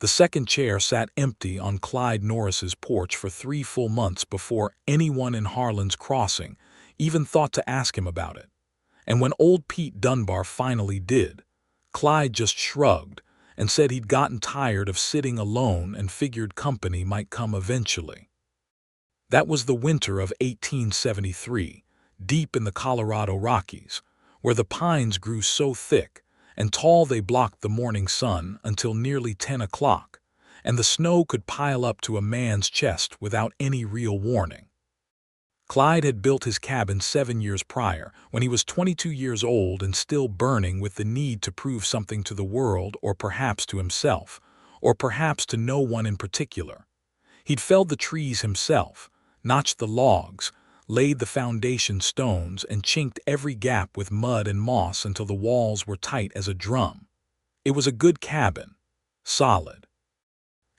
The second chair sat empty on Clyde Norris's porch for 3 full months before anyone in Harlan's Crossing even thought to ask him about it. And when old Pete Dunbar finally did, Clyde just shrugged and said he'd gotten tired of sitting alone and figured company might come eventually. That was the winter of 1873, deep in the Colorado Rockies, where the pines grew so thick and tall they blocked the morning sun until nearly 10 o'clock, and the snow could pile up to a man's chest without any real warning. Clyde had built his cabin 7 years prior, when he was 22 years old and still burning with the need to prove something to the world, or perhaps to himself, or perhaps to no one in particular. He'd felled the trees himself, notched the logs, laid the foundation stones, and chinked every gap with mud and moss until the walls were tight as a drum. It was a good cabin, solid.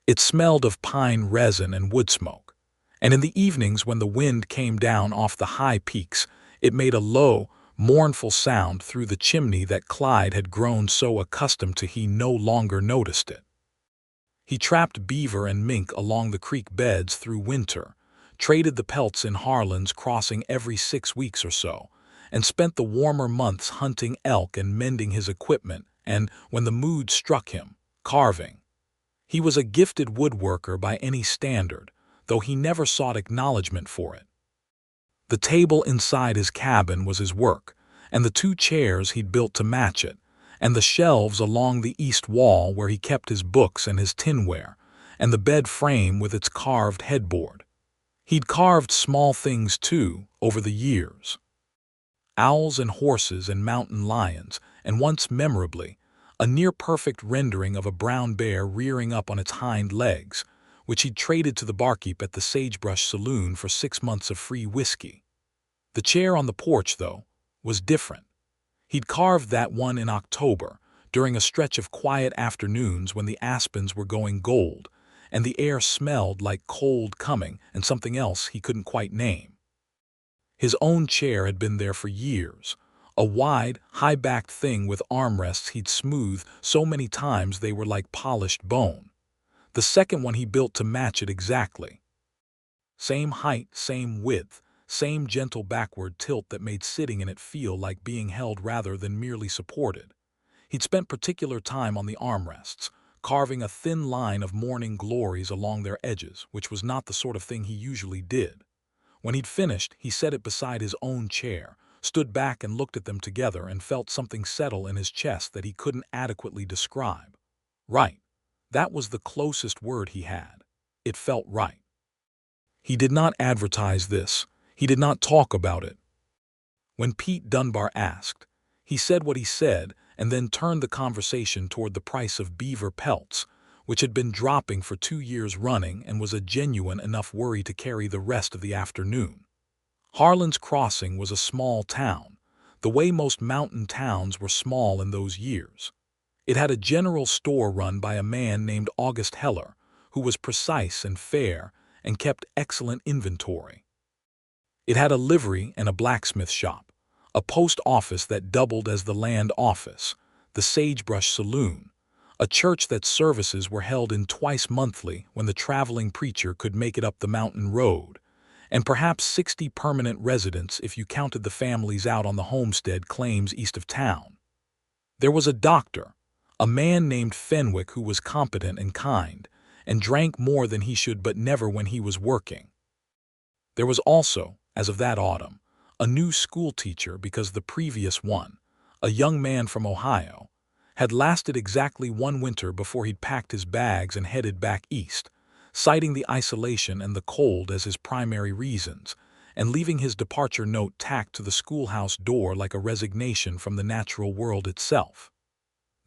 It smelled of pine resin and wood smoke, and in the evenings when the wind came down off the high peaks, it made a low, mournful sound through the chimney that Clyde had grown so accustomed to he no longer noticed it. He trapped beaver and mink along the creek beds through winter, traded the pelts in Harlan's Crossing every 6 weeks or so, and spent the warmer months hunting elk and mending his equipment and, when the mood struck him, carving. He was a gifted woodworker by any standard, though he never sought acknowledgement for it. The table inside his cabin was his work, and the 2 chairs he'd built to match it, and the shelves along the east wall where he kept his books and his tinware, and the bed frame with its carved headboard. He'd carved small things, too, over the years. Owls and horses and mountain lions, and once memorably, a near-perfect rendering of a brown bear rearing up on its hind legs, which he'd traded to the barkeep at the Sagebrush Saloon for 6 months of free whiskey. The chair on the porch, though, was different. He'd carved that one in October, during a stretch of quiet afternoons when the aspens were going gold, and the air smelled like cold coming and something else he couldn't quite name. His own chair had been there for years, a wide, high-backed thing with armrests he'd smoothed so many times they were like polished bone. The second one he built to match it exactly. Same height, same width, same gentle backward tilt that made sitting in it feel like being held rather than merely supported. He'd spent particular time on the armrests, carving a thin line of morning glories along their edges, which was not the sort of thing he usually did. When he'd finished, he set it beside his own chair, stood back and looked at them together, and felt something settle in his chest that he couldn't adequately describe. Right. That was the closest word he had. It felt right. He did not advertise this. He did not talk about it. When Pete Dunbar asked, he said what he said, and then turned the conversation toward the price of beaver pelts, which had been dropping for 2 years running and was a genuine enough worry to carry the rest of the afternoon. Harlan's Crossing was a small town, the way most mountain towns were small in those years. It had a general store run by a man named August Heller, who was precise and fair and kept excellent inventory. It had a livery and a blacksmith shop, a post office that doubled as the land office, the Sagebrush Saloon, a church that services were held in twice monthly when the traveling preacher could make it up the mountain road, and perhaps 60 permanent residents if you counted the families out on the homestead claims east of town. There was a doctor, a man named Fenwick, who was competent and kind, and drank more than he should but never when he was working. There was also, as of that autumn, a new schoolteacher because the previous one, a young man from Ohio, had lasted exactly 1 winter before he'd packed his bags and headed back east, citing the isolation and the cold as his primary reasons, and leaving his departure note tacked to the schoolhouse door like a resignation from the natural world itself.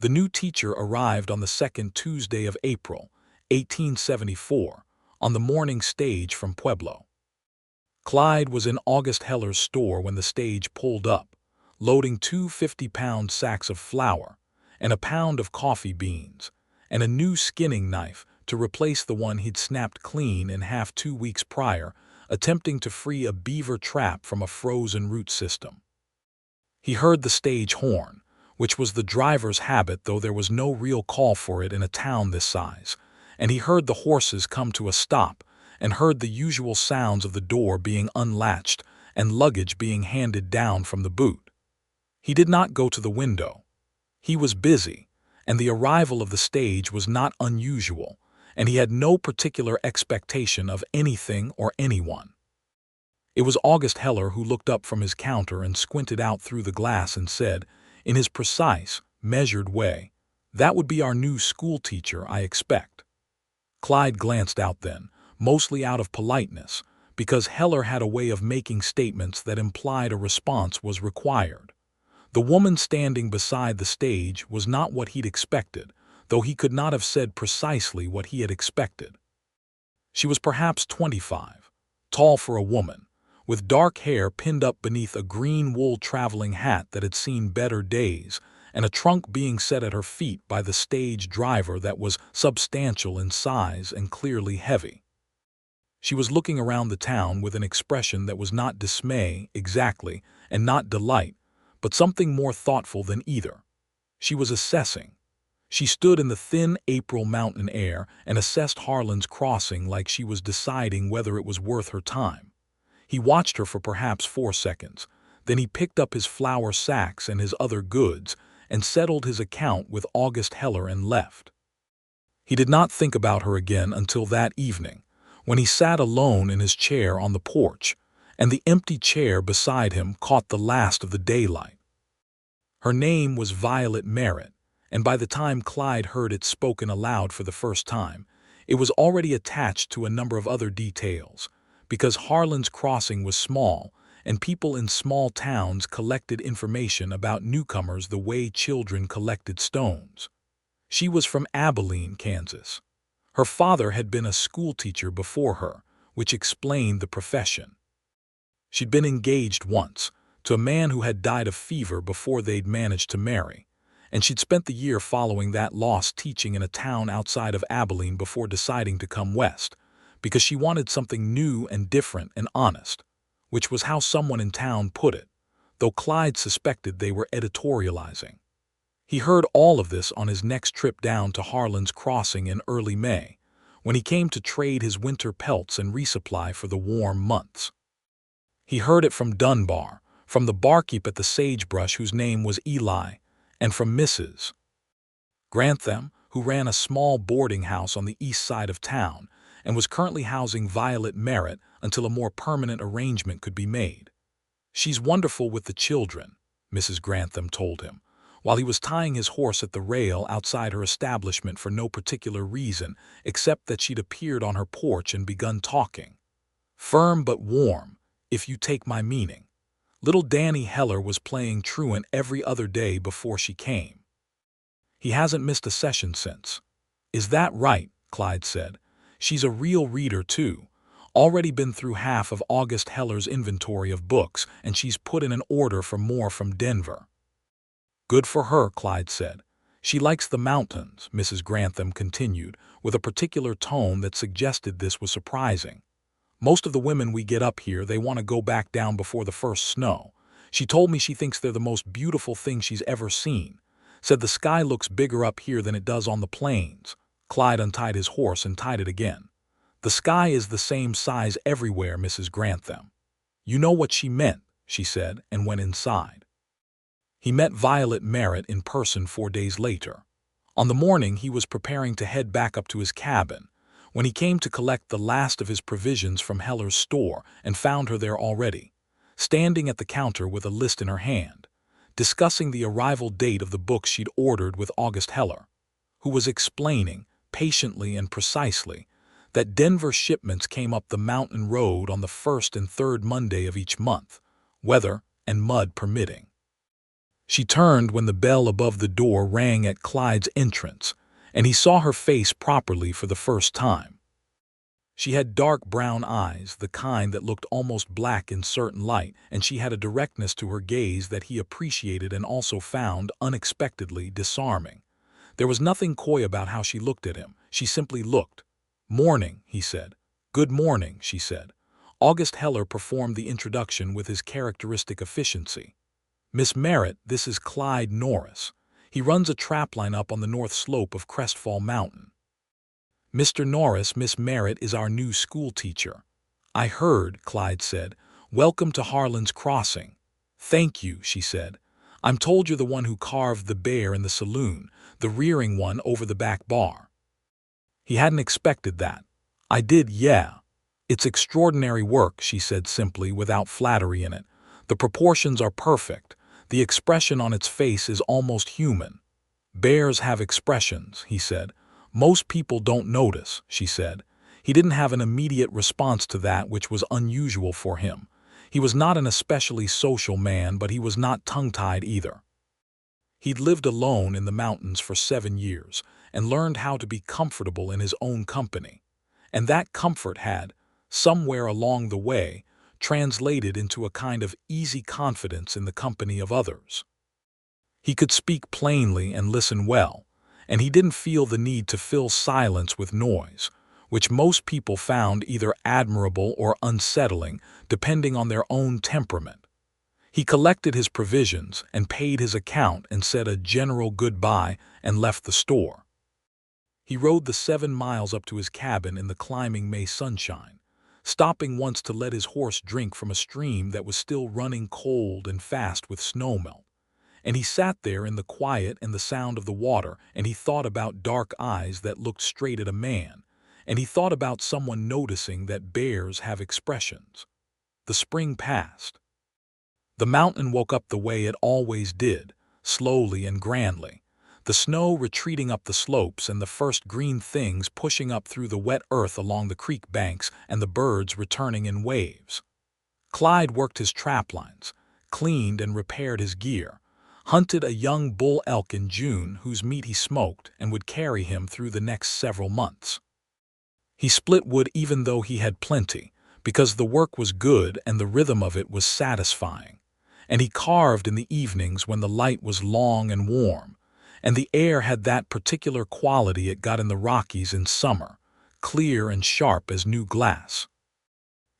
The new teacher arrived on the 2nd Tuesday of April, 1874, on the morning stage from Pueblo. Clyde was in August Heller's store when the stage pulled up, loading 2 50-pound sacks of flour and a pound of coffee beans, and a new skinning knife to replace the one he'd snapped clean in half 2 weeks prior, attempting to free a beaver trap from a frozen root system. He heard the stage horn, which was the driver's habit, though there was no real call for it in a town this size, and he heard the horses come to a stop and heard the usual sounds of the door being unlatched and luggage being handed down from the boot. He did not go to the window. He was busy, and the arrival of the stage was not unusual, and he had no particular expectation of anything or anyone. It was August Heller who looked up from his counter and squinted out through the glass and said, in his precise, measured way, "That would be our new schoolteacher, I expect." Clyde glanced out then, mostly out of politeness, because Heller had a way of making statements that implied a response was required. The woman standing beside the stage was not what he'd expected, though he could not have said precisely what he had expected. She was perhaps 25, tall for a woman, with dark hair pinned up beneath a green wool traveling hat that had seen better days, and a trunk being set at her feet by the stage driver that was substantial in size and clearly heavy. She was looking around the town with an expression that was not dismay, exactly, and not delight, but something more thoughtful than either. She was assessing. She stood in the thin April mountain air and assessed Harlan's crossing like she was deciding whether it was worth her time. He watched her for perhaps 4 seconds. Then he picked up his flour sacks and his other goods and settled his account with August Heller and left. He did not think about her again until that evening, when he sat alone in his chair on the porch, and the empty chair beside him caught the last of the daylight. Her name was Violet Merritt, and by the time Clyde heard it spoken aloud for the first time, it was already attached to a number of other details, because Harlan's crossing was small, and people in small towns collected information about newcomers the way children collected stones. She was from Abilene, Kansas. Her father had been a schoolteacher before her, which explained the profession. She'd been engaged once, to a man who had died of fever before they'd managed to marry, and she'd spent the year following that loss teaching in a town outside of Abilene before deciding to come west, because she wanted something new and different and honest, which was how someone in town put it, though Clyde suspected they were editorializing. He heard all of this on his next trip down to Harlan's Crossing in early May, when he came to trade his winter pelts and resupply for the warm months. He heard it from Dunbar, from the barkeep at the Sagebrush whose name was Eli, and from Mrs. Grantham, who ran a small boarding house on the east side of town and was currently housing Violet Merritt until a more permanent arrangement could be made. "She's wonderful with the children," Mrs. Grantham told him, while he was tying his horse at the rail outside her establishment for no particular reason except that she'd appeared on her porch and begun talking. "Firm but warm, if you take my meaning. Little Danny Heller was playing truant every other day before she came. He hasn't missed a session since." "Is that right?" Clyde said. "She's a real reader, too. Already been through half of August Heller's inventory of books, and she's put in an order for more from Denver." "Good for her," Clyde said. "She likes the mountains," Mrs. Grantham continued, with a particular tone that suggested this was surprising. "Most of the women we get up here, they want to go back down before the first snow. She told me she thinks they're the most beautiful thing she's ever seen. Said the sky looks bigger up here than it does on the plains." Clyde untied his horse and tied it again. "The sky is the same size everywhere, Mrs. Grantham." "You know what she meant," she said, and went inside. He met Violet Merritt in person 4 days later. On the morning he was preparing to head back up to his cabin, when he came to collect the last of his provisions from Heller's store and found her there already, standing at the counter with a list in her hand, discussing the arrival date of the books she'd ordered with August Heller, who was explaining, patiently and precisely, that Denver shipments came up the mountain road on the 1st and 3rd Monday of each month, weather and mud permitting. She turned when the bell above the door rang at Clyde's entrance, and he saw her face properly for the first time. She had dark brown eyes, the kind that looked almost black in certain light, and she had a directness to her gaze that he appreciated and also found unexpectedly disarming. There was nothing coy about how she looked at him. She simply looked. "Morning," he said. "Good morning," she said. August Heller performed the introduction with his characteristic efficiency. "Miss Merritt, this is Clyde Norris. He runs a trapline up on the north slope of Crestfall Mountain." "Mr. Norris, Miss Merritt is our new school teacher." "I heard," Clyde said. "Welcome to Harlan's Crossing." "Thank you," she said. "I'm told you're the one who carved the bear in the saloon, the rearing one over the back bar." He hadn't expected that. "I did, yeah. It's extraordinary work," she said simply, without flattery in it. "The proportions are perfect. The expression on its face is almost human." "Bears have expressions," he said. "Most people don't notice," she said. He didn't have an immediate response to that, which was unusual for him. He was not an especially social man, but he was not tongue-tied either. He'd lived alone in the mountains for 7 years and learned how to be comfortable in his own company. And that comfort had, somewhere along the way, translated into a kind of easy confidence in the company of others. He could speak plainly and listen well, and he didn't feel the need to fill silence with noise, which most people found either admirable or unsettling, depending on their own temperament. He collected his provisions and paid his account and said a general goodbye and left the store. He rode the 7 miles up to his cabin in the climbing May sunshine, stopping once to let his horse drink from a stream that was still running cold and fast with snowmelt. And he sat there in the quiet and the sound of the water, and he thought about dark eyes that looked straight at a man, and he thought about someone noticing that bears have expressions. The spring passed. The mountain woke up the way it always did, slowly and grandly, the snow retreating up the slopes and the first green things pushing up through the wet earth along the creek banks and the birds returning in waves. Clyde worked his trap lines, cleaned and repaired his gear, hunted a young bull elk in June whose meat he smoked and would carry him through the next several months. He split wood even though he had plenty, because the work was good and the rhythm of it was satisfying. And he carved in the evenings when the light was long and warm, and the air had that particular quality it got in the Rockies in summer, clear and sharp as new glass.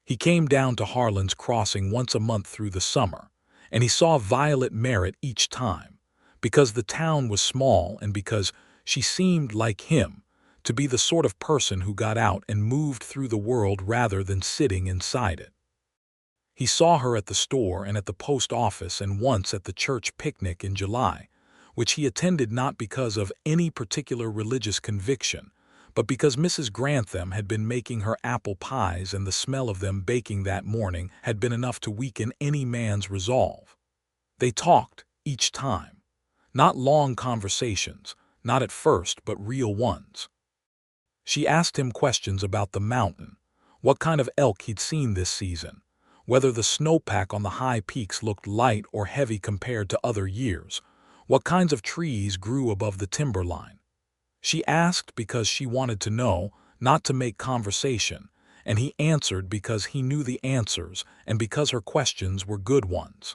He came down to Harlan's Crossing once a month through the summer, and he saw Violet Merritt each time, because the town was small and because she seemed, like him, to be the sort of person who got out and moved through the world rather than sitting inside it. He saw her at the store and at the post office and once at the church picnic in July, which he attended not because of any particular religious conviction, but because Mrs. Grantham had been making her apple pies and the smell of them baking that morning had been enough to weaken any man's resolve. They talked, each time. Not long conversations, not at first, but real ones. She asked him questions about the mountain, what kind of elk he'd seen this season, whether the snowpack on the high peaks looked light or heavy compared to other years, what kinds of trees grew above the timberline. She asked because she wanted to know, not to make conversation, and he answered because he knew the answers and because her questions were good ones.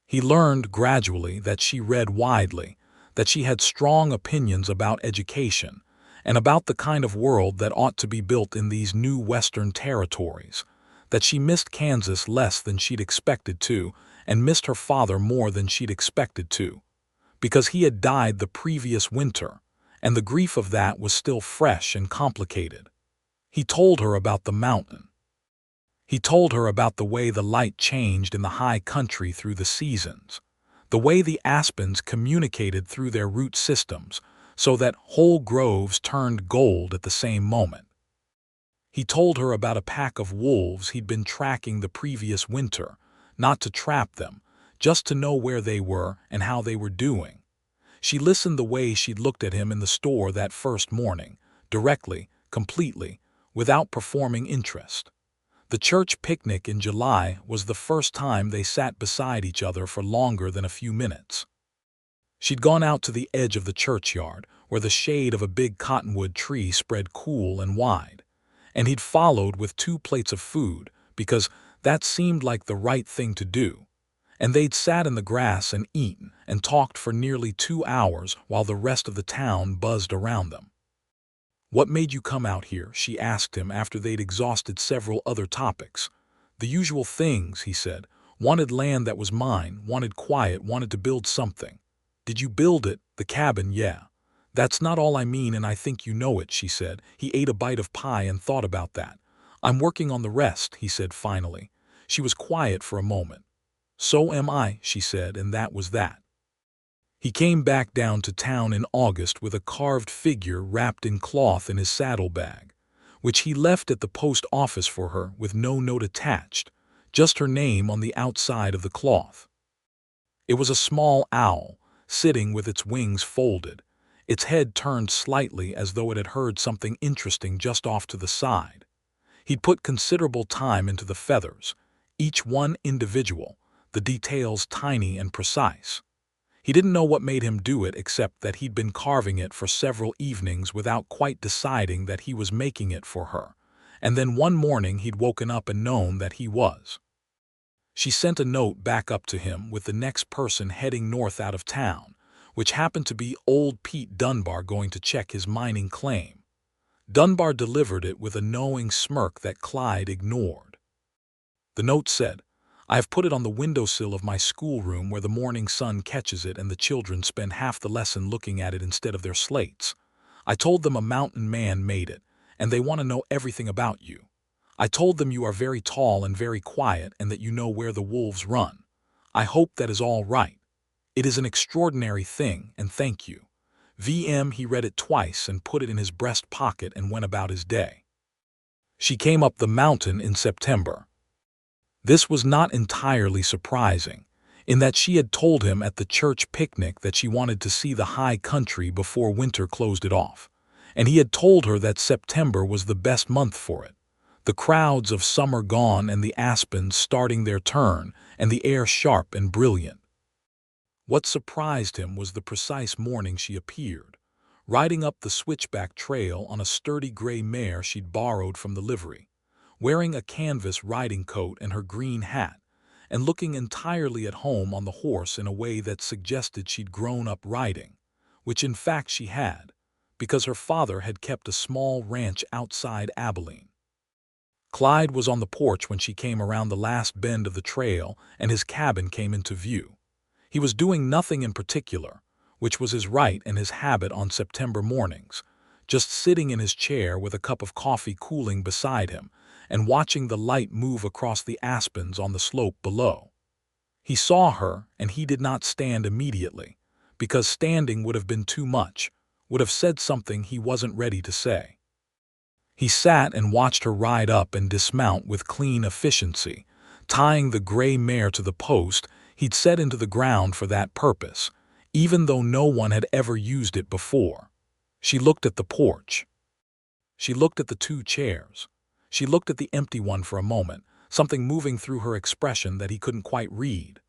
He learned gradually that she read widely, that she had strong opinions about education, and about the kind of world that ought to be built in these new Western territories, that she missed Kansas less than she'd expected to, and missed her father more than she'd expected to, because he had died the previous winter, and the grief of that was still fresh and complicated. He told her about the mountain. He told her about the way the light changed in the high country through the seasons, the way the aspens communicated through their root systems, so that whole groves turned gold at the same moment. He told her about a pack of wolves he'd been tracking the previous winter, not to trap them, just to know where they were and how they were doing. She listened the way she'd looked at him in the store that first morning, directly, completely, without performing interest. The church picnic in July was the first time they sat beside each other for longer than a few minutes. She'd gone out to the edge of the churchyard, where the shade of a big cottonwood tree spread cool and wide, and he'd followed with 2 plates of food, because that seemed like the right thing to do. And they'd sat in the grass and eaten and talked for nearly 2 hours while the rest of the town buzzed around them. "What made you come out here?" she asked him after they'd exhausted several other topics. "The usual things," he said. "Wanted land that was mine, wanted quiet, wanted to build something." "Did you build it?" "The cabin, yeah. "That's not all I mean, and I think you know it," she said. He ate a bite of pie and thought about that. "I'm working on the rest," he said finally. She was quiet for a moment. "So am I," she said, and that was that. He came back down to town in August with a carved figure wrapped in cloth in his saddlebag, which he left at the post office for her with no note attached, just her name on the outside of the cloth. It was a small owl, sitting with its wings folded, its head turned slightly as though it had heard something interesting just off to the side. He'd put considerable time into the feathers, each one individual, the details tiny and precise. He didn't know what made him do it except that he'd been carving it for several evenings without quite deciding that he was making it for her, and then one morning he'd woken up and known that he was. She sent a note back up to him with the next person heading north out of town, which happened to be old Pete Dunbar going to check his mining claim. Dunbar delivered it with a knowing smirk that Clyde ignored. The note said, "I have put it on the windowsill of my schoolroom where the morning sun catches it and the children spend half the lesson looking at it instead of their slates. I told them a mountain man made it, and they want to know everything about you. I told them you are very tall and very quiet and that you know where the wolves run. I hope that is all right. It is an extraordinary thing, and thank you. VM." He read it twice and put it in his breast pocket and went about his day. She came up the mountain in September. This was not entirely surprising, in that she had told him at the church picnic that she wanted to see the high country before winter closed it off, and he had told her that September was the best month for it. The crowds of summer gone and the aspens starting their turn and the air sharp and brilliant. What surprised him was the precise morning she appeared, riding up the switchback trail on a sturdy gray mare she'd borrowed from the livery, wearing a canvas riding coat and her green hat, and looking entirely at home on the horse in a way that suggested she'd grown up riding, which in fact she had, because her father had kept a small ranch outside Abilene. Clyde was on the porch when she came around the last bend of the trail and his cabin came into view. He was doing nothing in particular, which was his right and his habit on September mornings, just sitting in his chair with a cup of coffee cooling beside him and watching the light move across the aspens on the slope below. He saw her, and he did not stand immediately, because standing would have been too much, would have said something he wasn't ready to say. He sat and watched her ride up and dismount with clean efficiency, tying the gray mare to the post he'd set into the ground for that purpose, even though no one had ever used it before. She looked at the porch. She looked at the two chairs. She looked at the empty one for a moment, something moving through her expression that he couldn't quite read.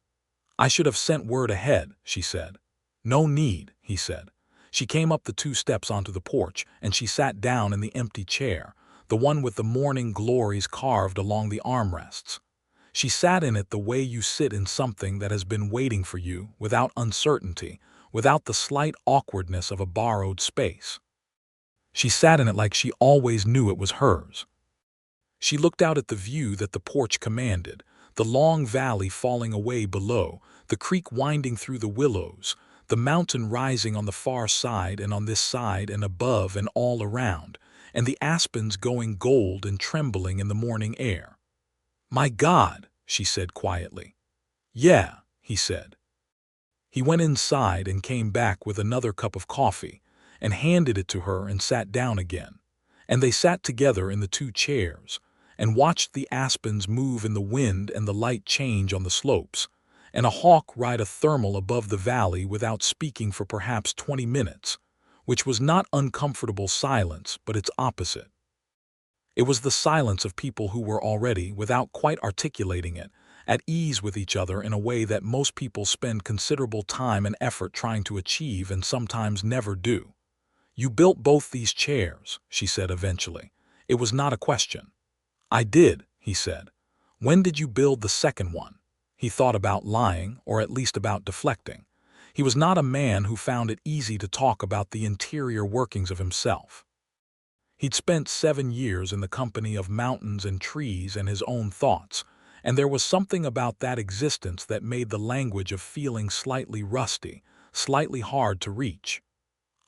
"I should have sent word ahead," she said. "No need," he said. She came up the 2 steps onto the porch, and she sat down in the empty chair, the one with the morning glories carved along the armrests. She sat in it the way you sit in something that has been waiting for you, without uncertainty, without the slight awkwardness of a borrowed space. She sat in it like she always knew it was hers. She looked out at the view that the porch commanded, the long valley falling away below, the creek winding through the willows, the mountain rising on the far side and on this side and above and all around, and the aspens going gold and trembling in the morning air. "My God," she said quietly. "Yeah," he said. He went inside and came back with another cup of coffee and handed it to her and sat down again, and they sat together in the 2 chairs and watched the aspens move in the wind and the light change on the slopes, and a hawk ride a thermal above the valley without speaking for perhaps 20 minutes, which was not uncomfortable silence but its opposite. It was the silence of people who were already, without quite articulating it, at ease with each other in a way that most people spend considerable time and effort trying to achieve and sometimes never do. "You built both these chairs," she said eventually. It was not a question. "I did," he said. "When did you build the second one?" He thought about lying, or at least about deflecting. He was not a man who found it easy to talk about the interior workings of himself. He'd spent 7 years in the company of mountains and trees and his own thoughts, and there was something about that existence that made the language of feeling slightly rusty, slightly hard to reach.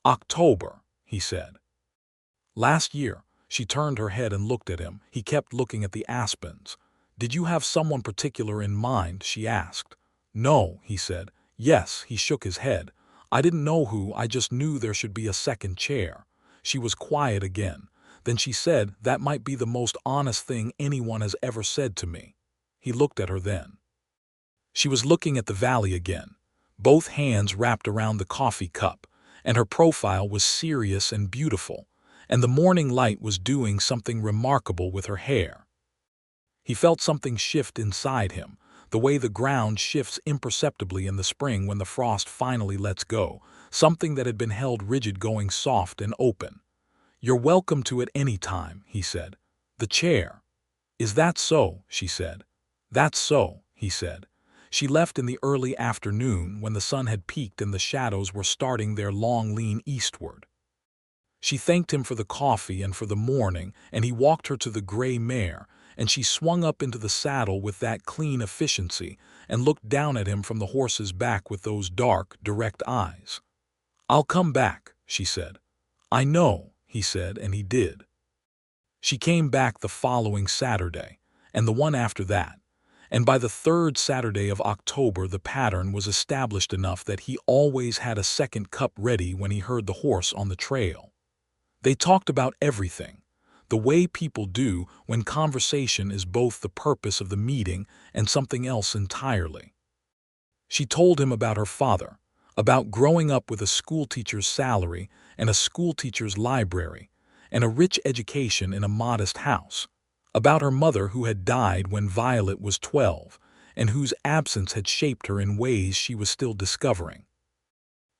October, he said. Last year. She turned her head and looked at him. He kept looking at the aspens. Did you have someone particular in mind? She asked. No, he said. Yes, he shook his head. I didn't know who, I just knew there should be a second chair. She was quiet again. Then she said, that might be the most honest thing anyone has ever said to me. He looked at her then. She was looking at the valley again, both hands wrapped around the coffee cup, and her profile was serious and beautiful, and the morning light was doing something remarkable with her hair. He felt something shift inside him, the way the ground shifts imperceptibly in the spring when the frost finally lets go, something that had been held rigid going soft and open. You're welcome to it any time, he said. The chair. Is that so? She said. That's so, he said. She left in the early afternoon when the sun had peaked and the shadows were starting their long lean eastward. She thanked him for the coffee and for the morning, and he walked her to the gray mare, and she swung up into the saddle with that clean efficiency and looked down at him from the horse's back with those dark, direct eyes. I'll come back, she said. I know, he said, and he did. She came back the following Saturday, and the one after that, and by the third Saturday of October the pattern was established enough that he always had a second cup ready when he heard the horse on the trail. They talked about everything, the way people do when conversation is both the purpose of the meeting and something else entirely. She told him about her father, about growing up with a schoolteacher's salary and a schoolteacher's library, and a rich education in a modest house, about her mother who had died when Violet was 12, and whose absence had shaped her in ways she was still discovering.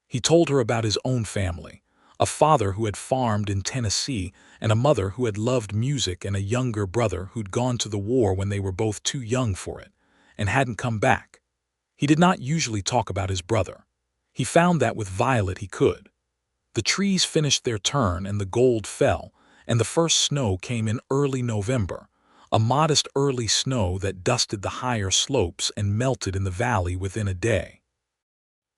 He told her about his own family, a father who had farmed in Tennessee and a mother who had loved music and a younger brother who'd gone to the war when they were both too young for it and hadn't come back. He did not usually talk about his brother. He found that with Violet he could. The trees finished their turn and the gold fell, and the first snow came in early November, a modest early snow that dusted the higher slopes and melted in the valley within a day.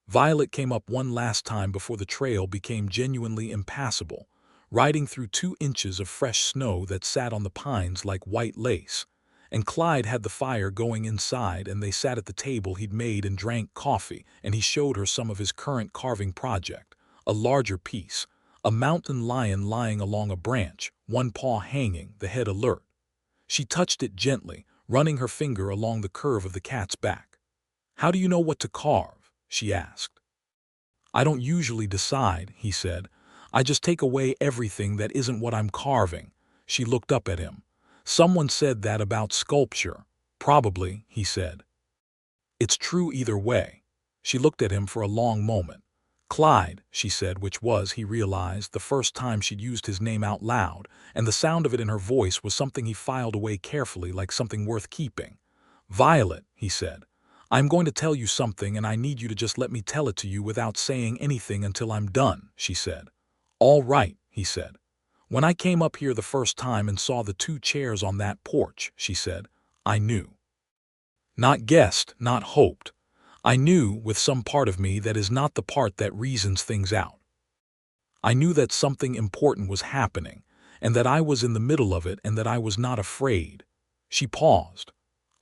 Violet came up one last time before the trail became genuinely impassable, riding through 2 inches of fresh snow that sat on the pines like white lace, and Clyde had the fire going inside and they sat at the table he'd made and drank coffee, and he showed her some of his current carving project, a larger piece, a mountain lion lying along a branch, one paw hanging, the head alert. She touched it gently, running her finger along the curve of the cat's back. How do you know what to carve? She asked. I don't usually decide, he said. I just take away everything that isn't what I'm carving. She looked up at him. Someone said that about sculpture. Probably, he said. It's true either way. She looked at him for a long moment. Clyde, she said, which was, he realized, the first time she'd used his name out loud, and the sound of it in her voice was something he filed away carefully like something worth keeping. Violet, he said. I'm going to tell you something and I need you to just let me tell it to you without saying anything until I'm done, she said. All right, he said. When I came up here the first time and saw the 2 chairs on that porch, she said, I knew. Not guessed, not hoped. I knew, with some part of me that is not the part that reasons things out. I knew that something important was happening, and that I was in the middle of it and that I was not afraid. She paused.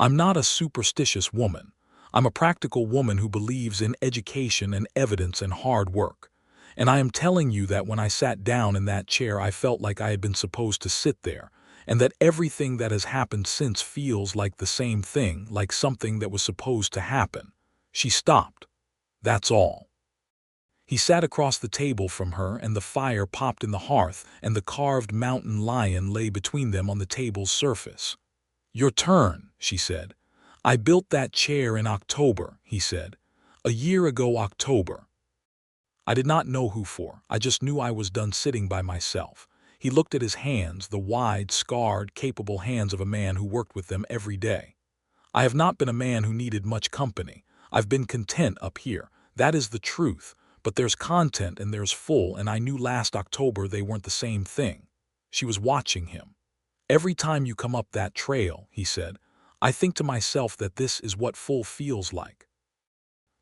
I'm not a superstitious woman. I'm a practical woman who believes in education and evidence and hard work. And I am telling you that when I sat down in that chair I felt like I had been supposed to sit there, and that everything that has happened since feels like the same thing, like something that was supposed to happen. She stopped. That's all. He sat across the table from her and the fire popped in the hearth and the carved mountain lion lay between them on the table's surface. Your turn, she said. I built that chair in October, he said. A year ago October. I did not know who for. I just knew I was done sitting by myself. He looked at his hands, the wide, scarred, capable hands of a man who worked with them every day. I have not been a man who needed much company. I've been content up here. That is the truth. But there's content and there's full, and I knew last October they weren't the same thing. She was watching him. Every time you come up that trail, he said, I think to myself that this is what full feels like.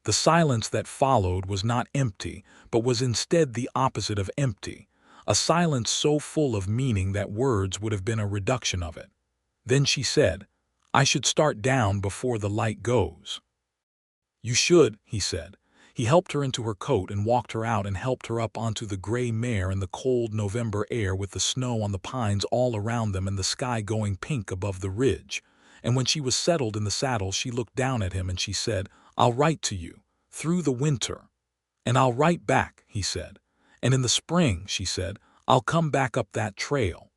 The silence that followed was not empty, but was instead the opposite of empty, a silence so full of meaning that words would have been a reduction of it. Then she said, "I should start down before the light goes." "You should," he said. He helped her into her coat and walked her out and helped her up onto the gray mare in the cold November air with the snow on the pines all around them and the sky going pink above the ridge. And when she was settled in the saddle, she looked down at him and she said, "I'll write to you, through the winter." "And I'll write back," he said. "And in the spring," she said, "I'll come back up that trail.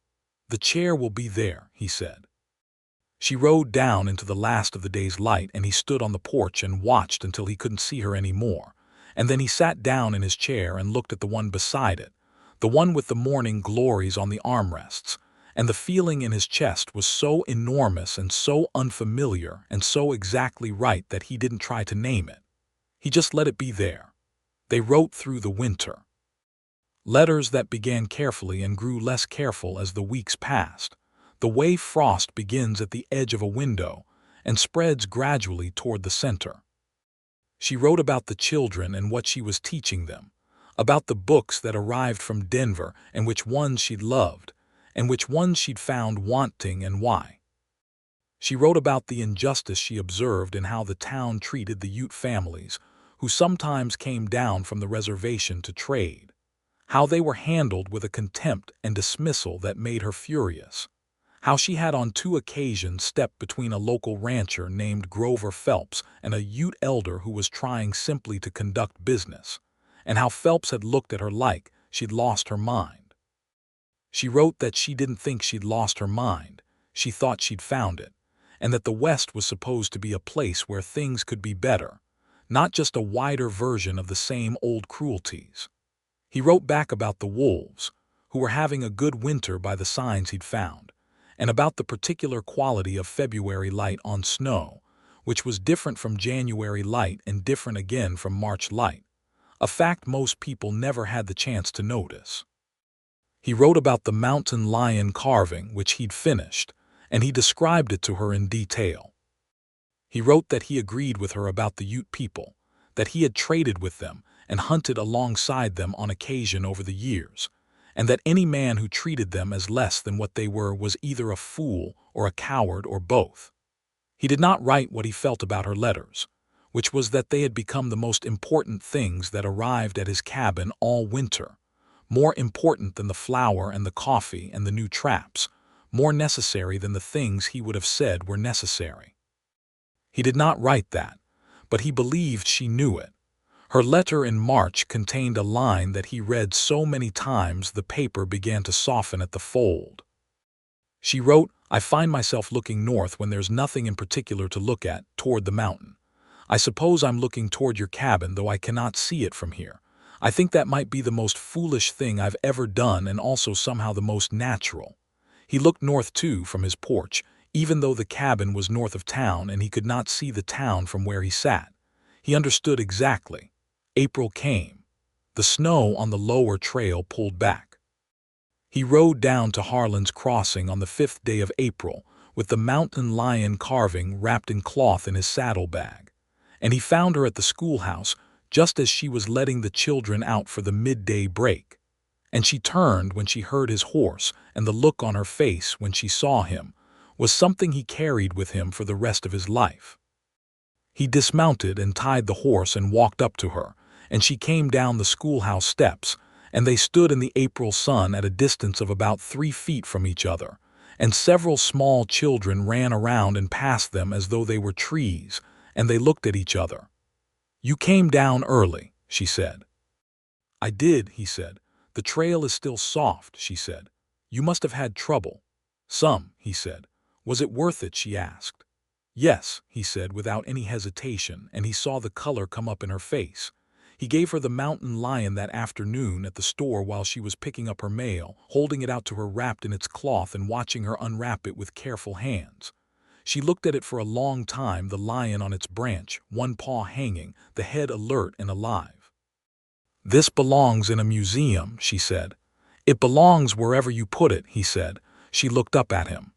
The chair will be there," he said. She rode down into the last of the day's light, and he stood on the porch and watched until he couldn't see her any more. And then he sat down in his chair and looked at the one beside it, the one with the morning glories on the armrests, and the feeling in his chest was so enormous and so unfamiliar and so exactly right that he didn't try to name it. He just let it be there. They wrote through the winter. Letters that began carefully and grew less careful as the weeks passed, the way frost begins at the edge of a window and spreads gradually toward the center. She wrote about the children and what she was teaching them, about the books that arrived from Denver and which ones she'd loved, and which ones she'd found wanting and why. She wrote about the injustice she observed in how the town treated the Ute families, who sometimes came down from the reservation to trade, how they were handled with a contempt and dismissal that made her furious, how she had on 2 occasions stepped between a local rancher named Grover Phelps and a Ute elder who was trying simply to conduct business, and how Phelps had looked at her like she'd lost her mind. She wrote that she didn't think she'd lost her mind, she thought she'd found it, and that the West was supposed to be a place where things could be better, not just a wider version of the same old cruelties. He wrote back about the wolves, who were having a good winter by the signs he'd found, and about the particular quality of February light on snow, which was different from January light and different again from March light, a fact most people never had the chance to notice. He wrote about the mountain lion carving, which he'd finished, and he described it to her in detail. He wrote that he agreed with her about the Ute people, that he had traded with them and hunted alongside them on occasion over the years, and that any man who treated them as less than what they were was either a fool or a coward or both. He did not write what he felt about her letters, which was that they had become the most important things that arrived at his cabin all winter, more important than the flour and the coffee and the new traps, more necessary than the things he would have said were necessary. He did not write that, but he believed she knew it. Her letter in March contained a line that he read so many times the paper began to soften at the fold. She wrote, "I find myself looking north when there's nothing in particular to look at, toward the mountain. I suppose I'm looking toward your cabin, though I cannot see it from here. I think that might be the most foolish thing I've ever done and also somehow the most natural." He looked north too from his porch, even though the cabin was north of town and he could not see the town from where he sat. He understood exactly. April came. The snow on the lower trail pulled back. He rode down to Harlan's Crossing on the 5th day of April with the mountain lion carving wrapped in cloth in his saddlebag, and he found her at the schoolhouse just as she was letting the children out for the midday break. And she turned when she heard his horse, and the look on her face when she saw him was something he carried with him for the rest of his life. He dismounted and tied the horse and walked up to her, and she came down the schoolhouse steps, and they stood in the April sun at a distance of about 3 feet from each other, and several small children ran around and past them as though they were trees, and they looked at each other. "You came down early," she said. "I did," he said. "The trail is still soft," she said. "You must have had trouble." "Some," he said. "Was it worth it?" she asked. "Yes," he said without any hesitation, and he saw the color come up in her face. He gave her the mountain lion that afternoon at the store while she was picking up her mail, holding it out to her wrapped in its cloth and watching her unwrap it with careful hands. She looked at it for a long time, the lion on its branch, one paw hanging, the head alert and alive. "This belongs in a museum," she said. "It belongs wherever you put it," he said. She looked up at him.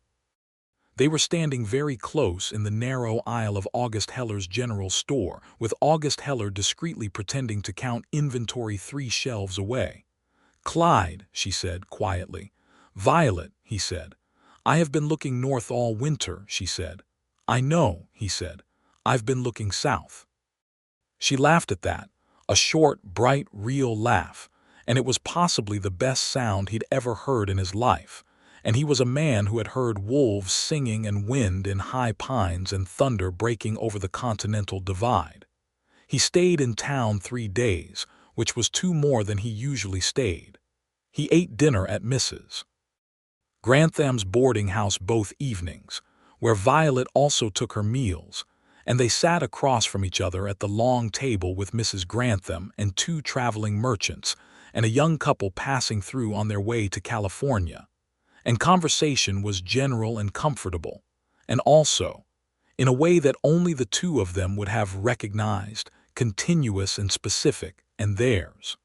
They were standing very close in the narrow aisle of August Heller's general store, with August Heller discreetly pretending to count inventory 3 shelves away. "Clyde," she said quietly. "Violet," he said. "I have been looking north all winter," she said. "I know," he said. "I've been looking south." She laughed at that, a short, bright, real laugh, and it was possibly the best sound he'd ever heard in his life. And he was a man who had heard wolves singing and wind in high pines and thunder breaking over the continental divide. He stayed in town 3 days, which was 2 more than he usually stayed. He ate dinner at Mrs. Grantham's boarding house both evenings, where Violet also took her meals, and they sat across from each other at the long table with Mrs. Grantham and 2 traveling merchants and a young couple passing through on their way to California. And conversation was general and comfortable, and also, in a way that only the 2 of them would have recognized, continuous and specific, and theirs.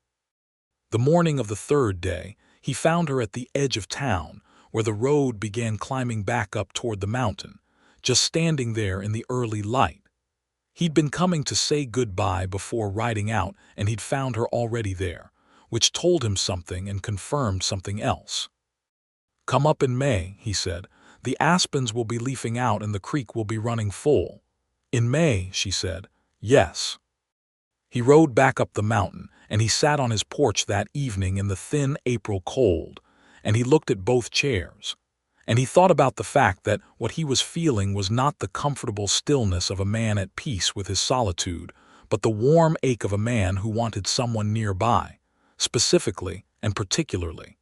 The morning of the 3rd day, he found her at the edge of town, where the road began climbing back up toward the mountain, just standing there in the early light. He'd been coming to say goodbye before riding out, and he'd found her already there, which told him something and confirmed something else. "Come up in May," he said. "The aspens will be leafing out and the creek will be running full." "In May," she said. "Yes." He rode back up the mountain, and he sat on his porch that evening in the thin April cold, and he looked at both chairs. And he thought about the fact that what he was feeling was not the comfortable stillness of a man at peace with his solitude, but the warm ache of a man who wanted someone nearby, specifically and particularly.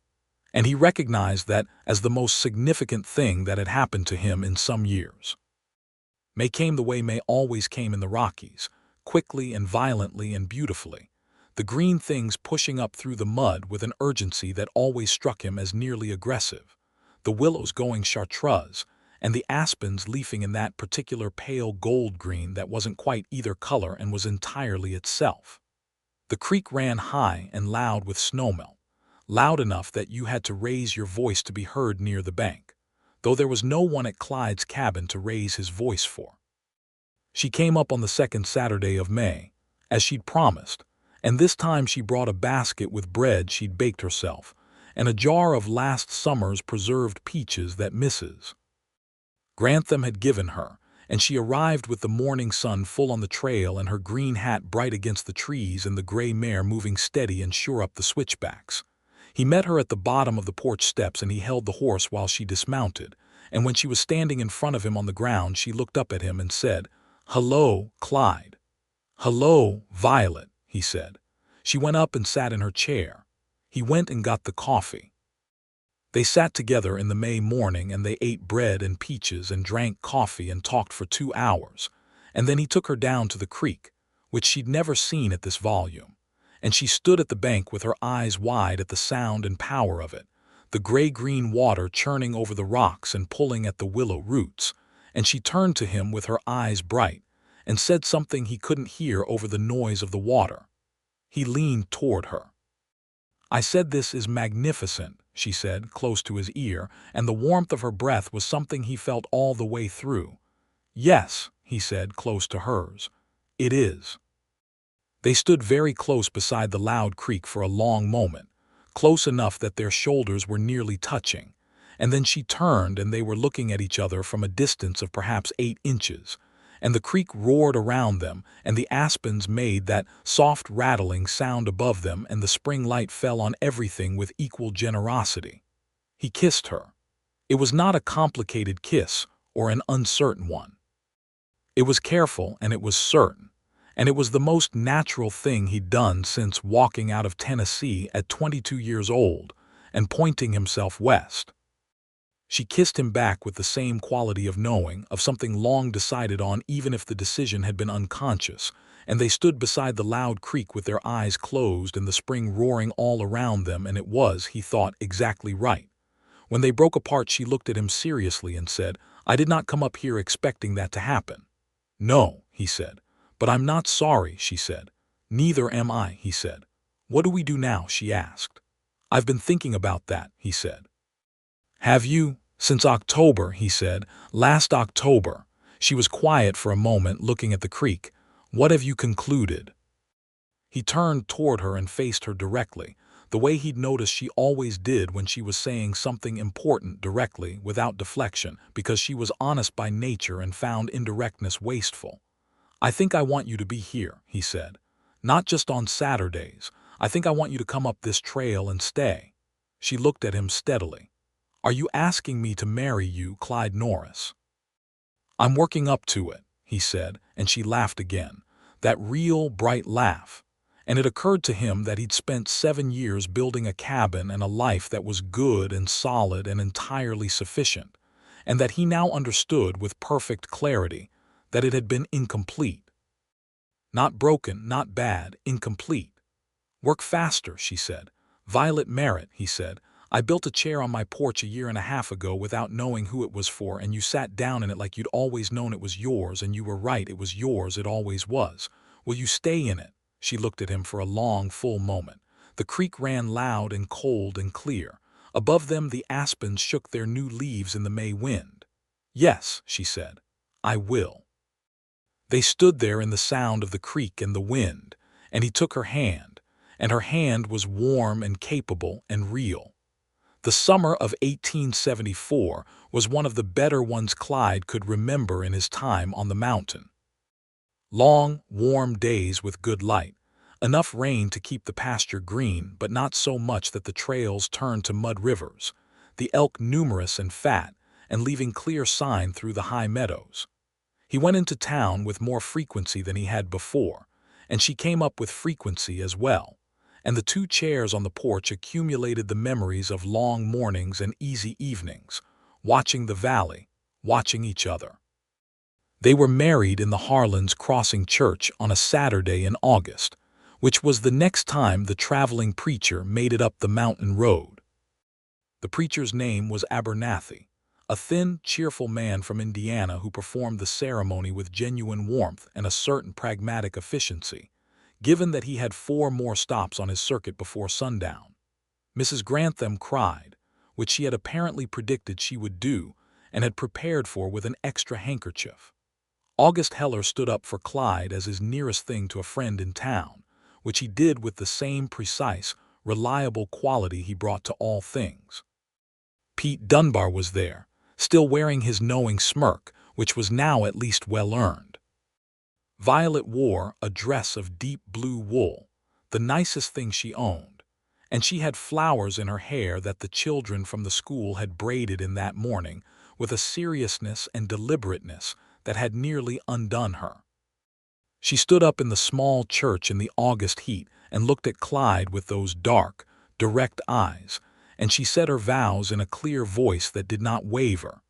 And he recognized that as the most significant thing that had happened to him in some years. May came the way May always came in the Rockies, quickly and violently and beautifully, the green things pushing up through the mud with an urgency that always struck him as nearly aggressive, the willows going chartreuse, and the aspens leafing in that particular pale gold green that wasn't quite either color and was entirely itself. The creek ran high and loud with snowmelt, loud enough that you had to raise your voice to be heard near the bank, though there was no one at Clyde's cabin to raise his voice for. She came up on the 2nd Saturday of May, as she'd promised, and this time she brought a basket with bread she'd baked herself, and a jar of last summer's preserved peaches that Mrs. Grantham had given her, and she arrived with the morning sun full on the trail and her green hat bright against the trees and the gray mare moving steady and sure up the switchbacks. He met her at the bottom of the porch steps and he held the horse while she dismounted, and when she was standing in front of him on the ground she looked up at him and said, "Hello, Clyde." "Hello, Violet," he said. She went up and sat in her chair. He went and got the coffee. They sat together in the May morning and they ate bread and peaches and drank coffee and talked for 2 hours, and then he took her down to the creek, which she'd never seen at this volume, and she stood at the bank with her eyes wide at the sound and power of it, the gray-green water churning over the rocks and pulling at the willow roots, and she turned to him with her eyes bright and said something he couldn't hear over the noise of the water. He leaned toward her. "I said this is magnificent," she said, close to his ear, and the warmth of her breath was something he felt all the way through. "Yes," he said, close to hers. "It is." They stood very close beside the loud creek for a long moment, close enough that their shoulders were nearly touching, and then she turned and they were looking at each other from a distance of perhaps 8 inches, and the creek roared around them, and the aspens made that soft rattling sound above them, and the spring light fell on everything with equal generosity. He kissed her. It was not a complicated kiss or an uncertain one. It was careful and it was certain, and it was the most natural thing he'd done since walking out of Tennessee at 22 years old and pointing himself west. She kissed him back with the same quality of knowing, of something long decided on even if the decision had been unconscious, and they stood beside the loud creek with their eyes closed and the spring roaring all around them, and it was, he thought, exactly right. When they broke apart she looked at him seriously and said, "I did not come up here expecting that to happen." "No," he said. "But I'm not sorry," she said. "Neither am I," he said. "What do we do now?" she asked. "I've been thinking about that," he said. "Have you?" "Since October," he said. "Last October." She was quiet for a moment, looking at the creek. "What have you concluded?" He turned toward her and faced her directly, the way he'd noticed she always did when she was saying something important directly, without deflection, because she was honest by nature and found indirectness wasteful. "I think I want you to be here," he said. "Not just on Saturdays. I think I want you to come up this trail and stay." She looked at him steadily. "Are you asking me to marry you, Clyde Norris?" "I'm working up to it," he said, and she laughed again, that real, bright laugh. And it occurred to him that he'd spent 7 years building a cabin and a life that was good and solid and entirely sufficient, and that he now understood with perfect clarity that it had been incomplete. Not broken, not bad, incomplete. "Work faster," she said. "Violet Merritt," he said. "I built a chair on my porch a year and a half ago without knowing who it was for, and you sat down in it like you'd always known it was yours, and you were right, it was yours, it always was. Will you stay in it?" She looked at him for a long, full moment. The creek ran loud and cold and clear. Above them the aspens shook their new leaves in the May wind. "Yes," she said, "I will." They stood there in the sound of the creek and the wind, and he took her hand, and her hand was warm and capable and real. The summer of 1874 was one of the better ones Clyde could remember in his time on the mountain. Long, warm days with good light, enough rain to keep the pasture green, but not so much that the trails turned to mud rivers, the elk numerous and fat, and leaving clear sign through the high meadows. He went into town with more frequency than he had before, and she came up with frequency as well, and the two chairs on the porch accumulated the memories of long mornings and easy evenings, watching the valley, watching each other. They were married in the Harlan's Crossing Church on a Saturday in August, which was the next time the traveling preacher made it up the mountain road. The preacher's name was Abernathy, a thin, cheerful man from Indiana who performed the ceremony with genuine warmth and a certain pragmatic efficiency, given that he had 4 more stops on his circuit before sundown. Mrs. Grantham cried, which she had apparently predicted she would do and had prepared for with an extra handkerchief. August Heller stood up for Clyde as his nearest thing to a friend in town, which he did with the same precise, reliable quality he brought to all things. Pete Dunbar was there, still wearing his knowing smirk, which was now at least well-earned. Violet wore a dress of deep blue wool, the nicest thing she owned, and she had flowers in her hair that the children from the school had braided in that morning with a seriousness and deliberateness that had nearly undone her. She stood up in the small church in the August heat and looked at Clyde with those dark, direct eyes, and she said her vows in a clear voice that did not waver,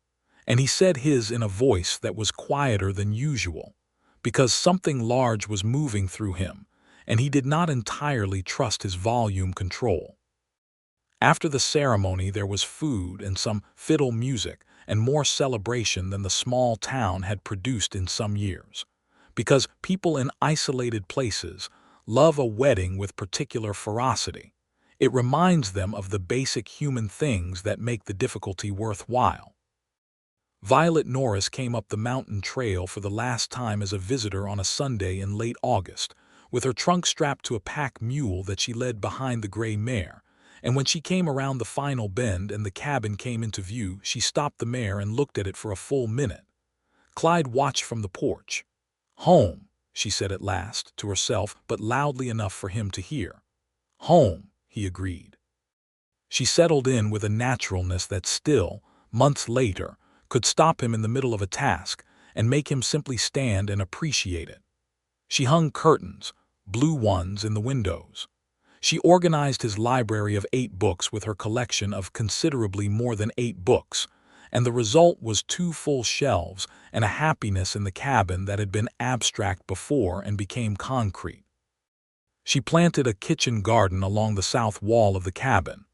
and he said his in a voice that was quieter than usual, because something large was moving through him, and he did not entirely trust his volume control. After the ceremony there was food and some fiddle music and more celebration than the small town had produced in some years, because people in isolated places love a wedding with particular ferocity. It reminds them of the basic human things that make the difficulty worthwhile. Violet Norris came up the mountain trail for the last time as a visitor on a Sunday in late August, with her trunk strapped to a pack mule that she led behind the gray mare, and when she came around the final bend and the cabin came into view, she stopped the mare and looked at it for a full minute. Clyde watched from the porch. "Home," she said at last, to herself, but loudly enough for him to hear. "Home," he agreed. She settled in with a naturalness that still, months later, could stop him in the middle of a task and make him simply stand and appreciate it. She hung curtains, blue ones, in the windows. She organized his library of 8 books with her collection of considerably more than 8 books, and the result was 2 full shelves and a happiness in the cabin that had been abstract before and became concrete. She planted a kitchen garden along the south wall of the cabin,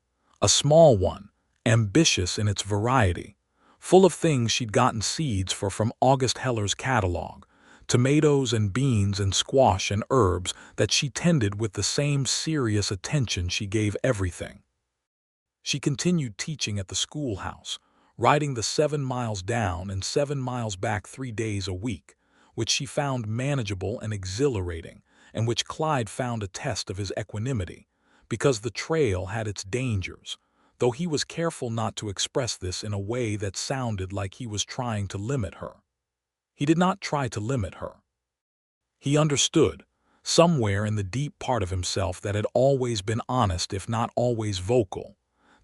a small one, ambitious in its variety, full of things she'd gotten seeds for from August Heller's catalog, tomatoes and beans and squash and herbs that she tended with the same serious attention she gave everything. She continued teaching at the schoolhouse, riding the 7 miles down and 7 miles back 3 days a week, which she found manageable and exhilarating, and which Clyde found a test of his equanimity, because the trail had its dangers, though he was careful not to express this in a way that sounded like he was trying to limit her. He did not try to limit her. He understood, somewhere in the deep part of himself that had always been honest if not always vocal,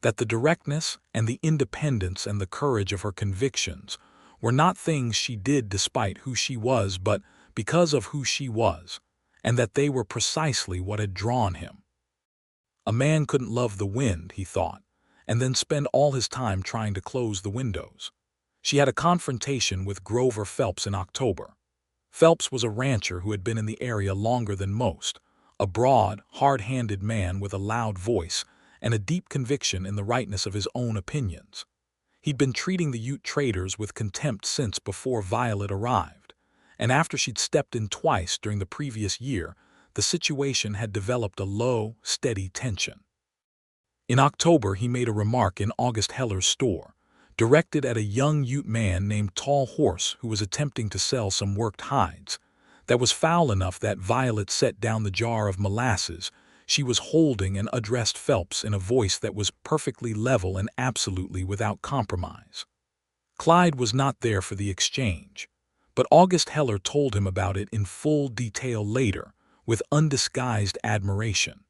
that the directness and the independence and the courage of her convictions were not things she did despite who she was but because of who she was, and that they were precisely what had drawn him. A man couldn't love the wind, he thought, and then spend all his time trying to close the windows. She had a confrontation with Grover Phelps in October. Phelps was a rancher who had been in the area longer than most, a broad, hard-handed man with a loud voice and a deep conviction in the rightness of his own opinions. He'd been treating the Ute traders with contempt since before Violet arrived, and after she'd stepped in twice during the previous year, the situation had developed a low, steady tension. In October, he made a remark in August Heller's store, directed at a young Ute man named Tall Horse who was attempting to sell some worked hides, that was foul enough that Violet set down the jar of molasses she was holding and addressed Phelps in a voice that was perfectly level and absolutely without compromise. Clyde was not there for the exchange, but August Heller told him about it in full detail later, with undisguised admiration.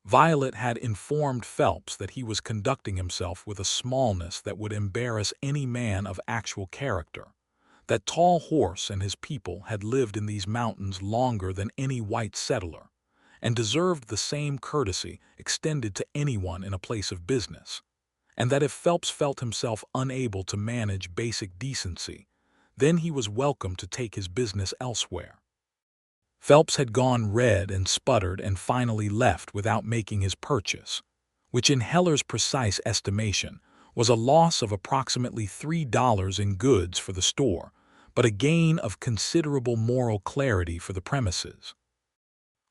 Violet had informed Phelps that he was conducting himself with a smallness that would embarrass any man of actual character, that Tall Horse and his people had lived in these mountains longer than any white settler, and deserved the same courtesy extended to anyone in a place of business, and that if Phelps felt himself unable to manage basic decency, then he was welcome to take his business elsewhere. Phelps had gone red and sputtered and finally left without making his purchase, which in Heller's precise estimation was a loss of approximately $3 in goods for the store, but a gain of considerable moral clarity for the premises.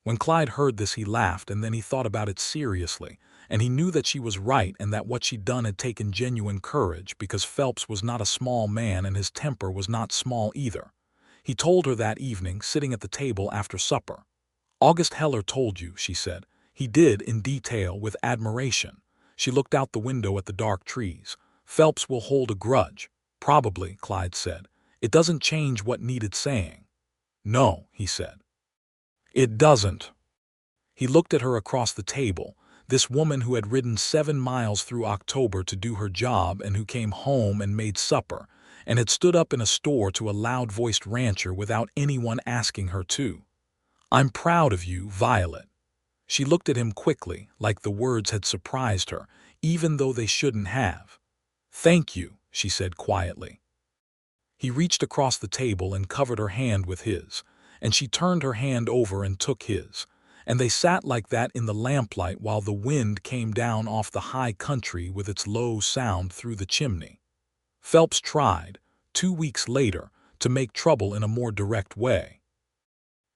When Clyde heard this, he laughed, and then he thought about it seriously, and he knew that she was right and that what she'd done had taken genuine courage, because Phelps was not a small man and his temper was not small either. He told her that evening, sitting at the table after supper. "August Heller told you," she said. "He did, in detail, with admiration." She looked out the window at the dark trees. "Phelps will hold a grudge." "Probably," Clyde said. "It doesn't change what needed saying." "No," he said. "It doesn't." He looked at her across the table, this woman who had ridden 7 miles through October to do her job and who came home and made supper, and had stood up in a store to a loud-voiced rancher without anyone asking her to. "I'm proud of you, Violet." She looked at him quickly, like the words had surprised her, even though they shouldn't have. "Thank you," she said quietly. He reached across the table and covered her hand with his, and she turned her hand over and took his, and they sat like that in the lamplight while the wind came down off the high country with its low sound through the chimney. Phelps tried, 2 weeks later, to make trouble in a more direct way.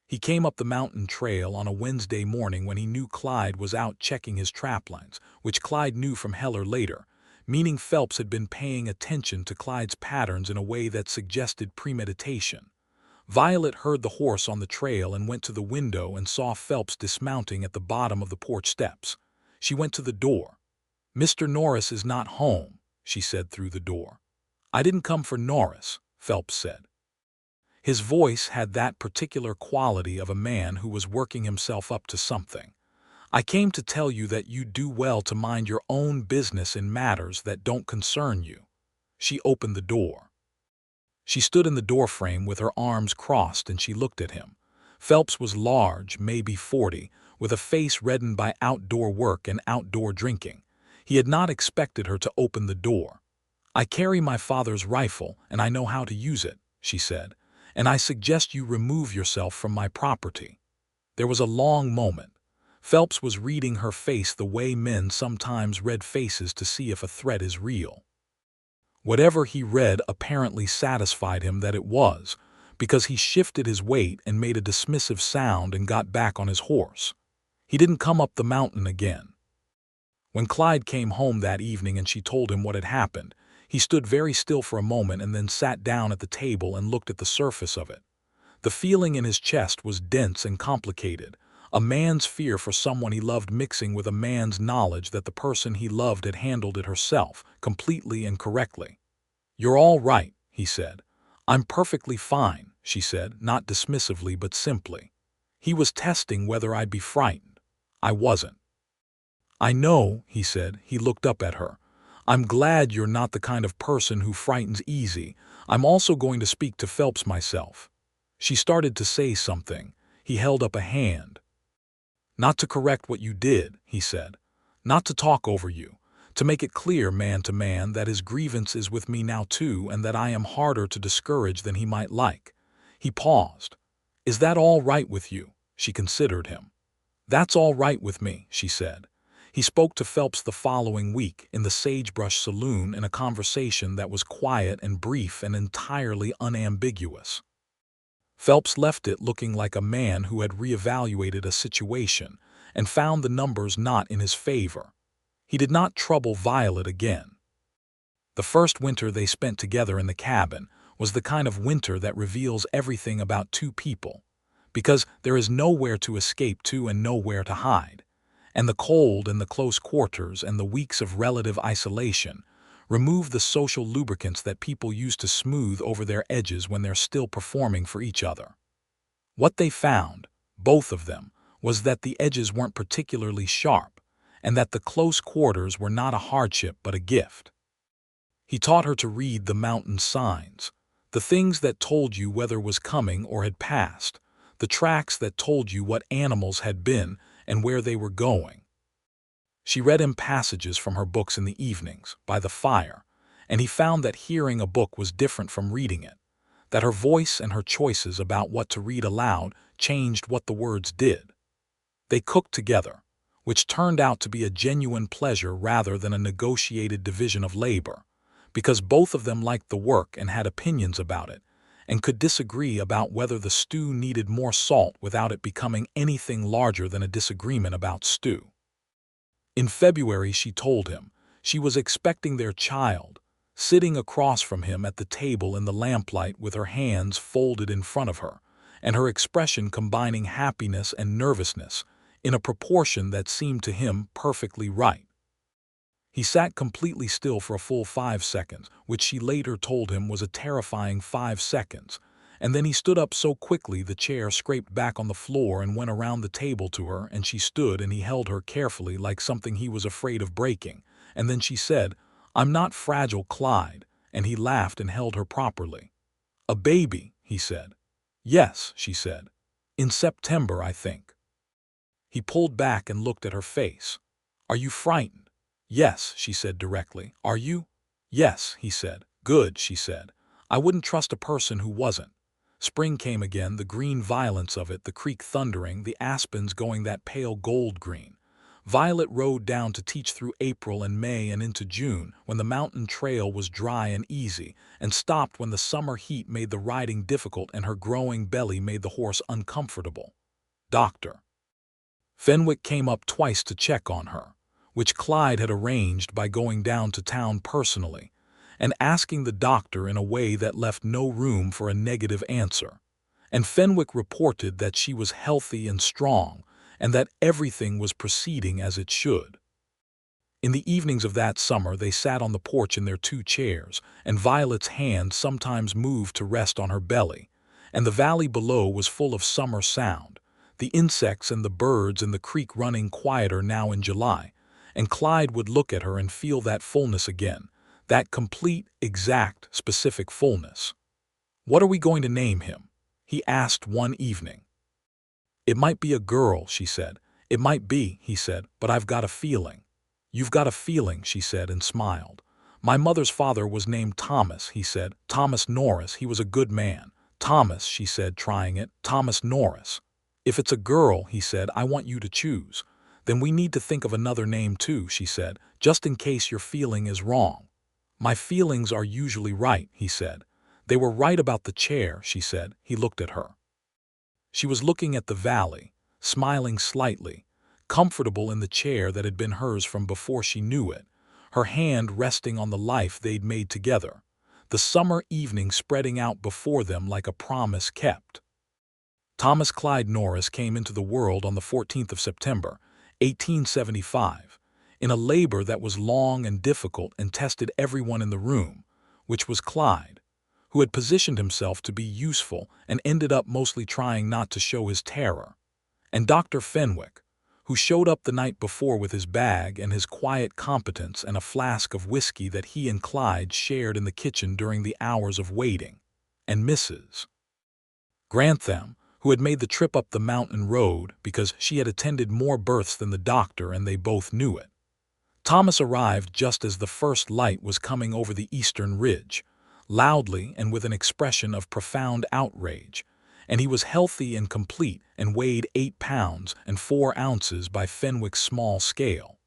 He came up the mountain trail on a Wednesday morning when he knew Clyde was out checking his traplines, which Clyde knew from Heller later, meaning Phelps had been paying attention to Clyde's patterns in a way that suggested premeditation. Violet heard the horse on the trail and went to the window and saw Phelps dismounting at the bottom of the porch steps. She went to the door. "Mr. Norris is not home," she said through the door. "I didn't come for Norris," Phelps said. His voice had that particular quality of a man who was working himself up to something. "I came to tell you that you do well to mind your own business in matters that don't concern you." She opened the door. She stood in the doorframe with her arms crossed and she looked at him. Phelps was large, maybe 40, with a face reddened by outdoor work and outdoor drinking. He had not expected her to open the door. "I carry my father's rifle and I know how to use it," she said, "and I suggest you remove yourself from my property." There was a long moment. Phelps was reading her face the way men sometimes read faces to see if a threat is real. Whatever he read apparently satisfied him that it was, because he shifted his weight and made a dismissive sound and got back on his horse. He didn't come up the mountain again. When Clyde came home that evening and she told him what had happened, He stood very still for a moment and then sat down at the table and looked at the surface of it. The feeling in his chest was dense and complicated, a man's fear for someone he loved mixing with a man's knowledge that the person he loved had handled it herself, completely and correctly. "You're all right," he said. "I'm perfectly fine," she said, not dismissively but simply. He was testing whether I'd be frightened. I wasn't. "I know," he said. He looked up at her. "I'm glad you're not the kind of person who frightens easy. I'm also going to speak to Phelps myself." She started to say something. He held up a hand. "Not to correct what you did," he said. "Not to talk over you. To make it clear man to man that his grievance is with me now too and that I am harder to discourage than he might like." He paused. "Is that all right with you?" She considered him. "That's all right with me," she said. He spoke to Phelps the following week in the Sagebrush Saloon in a conversation that was quiet and brief and entirely unambiguous. Phelps left it looking like a man who had reevaluated a situation and found the numbers not in his favor. He did not trouble Violet again. The first winter they spent together in the cabin was the kind of winter that reveals everything about two people, because there is nowhere to escape to and nowhere to hide, and the cold and the close quarters and the weeks of relative isolation remove the social lubricants that people use to smooth over their edges when they're still performing for each other. What they found, both of them, was that the edges weren't particularly sharp, and that the close quarters were not a hardship but a gift. He taught her to read the mountain signs, the things that told you weather was coming or had passed, the tracks that told you what animals had been and where they were going. She read him passages from her books in the evenings, by the fire, and he found that hearing a book was different from reading it, that her voice and her choices about what to read aloud changed what the words did. They cooked together, which turned out to be a genuine pleasure rather than a negotiated division of labor, because both of them liked the work and had opinions about it, and could disagree about whether the stew needed more salt without it becoming anything larger than a disagreement about stew. In February, she told him, she was expecting their child, sitting across from him at the table in the lamplight with her hands folded in front of her, and her expression combining happiness and nervousness in a proportion that seemed to him perfectly right. He sat completely still for a full 5 seconds, which she later told him was a terrifying 5 seconds, and then he stood up so quickly the chair scraped back on the floor and went around the table to her, and she stood and he held her carefully like something he was afraid of breaking, and then she said, "I'm not fragile, Clyde," and he laughed and held her properly. "A baby," he said. "Yes," she said. "In September, I think." He pulled back and looked at her face. "Are you frightened?" "Yes," she said directly. "Are you?" "Yes," he said. "Good," she said. "I wouldn't trust a person who wasn't." Spring came again, the green violence of it, the creek thundering, the aspens going that pale gold green. Violet rode down to teach through April and May and into June, when the mountain trail was dry and easy, and stopped when the summer heat made the riding difficult and her growing belly made the horse uncomfortable. Dr. Fenwick came up twice to check on her, which Clyde had arranged by going down to town personally, and asking the doctor in a way that left no room for a negative answer. And Fenwick reported that she was healthy and strong, and that everything was proceeding as it should. In the evenings of that summer they sat on the porch in their 2 chairs, and Violet's hand sometimes moved to rest on her belly, and the valley below was full of summer sound, the insects and the birds in the creek running quieter now in July, and Clyde would look at her and feel that fullness again, that complete, exact, specific fullness. "What are we going to name him?" he asked one evening. "It might be a girl," she said. "It might be," he said, "but I've got a feeling." "You've got a feeling," she said and smiled. "My mother's father was named Thomas," he said. "Thomas Norris. He was a good man." "Thomas," she said, trying it. "Thomas Norris." "If it's a girl," he said, "I want you to choose." "Then we need to think of another name too," she said, "just in case your feeling is wrong." "My feelings are usually right," he said. "They were right about the chair," she said. He looked at her. She was looking at the valley, smiling slightly, comfortable in the chair that had been hers from before she knew it, her hand resting on the life they'd made together, the summer evening spreading out before them like a promise kept. Thomas Clyde Norris came into the world on the 14th of September, 1875, in a labor that was long and difficult and tested everyone in the room, which was Clyde, who had positioned himself to be useful and ended up mostly trying not to show his terror, and Dr. Fenwick, who showed up the night before with his bag and his quiet competence and a flask of whiskey that he and Clyde shared in the kitchen during the hours of waiting, and Mrs. Grantham, who had made the trip up the mountain road because she had attended more births than the doctor and they both knew it. Thomas arrived just as the first light was coming over the eastern ridge, loudly and with an expression of profound outrage, and he was healthy and complete and weighed 8 pounds and 4 ounces by Fenwick's small scale.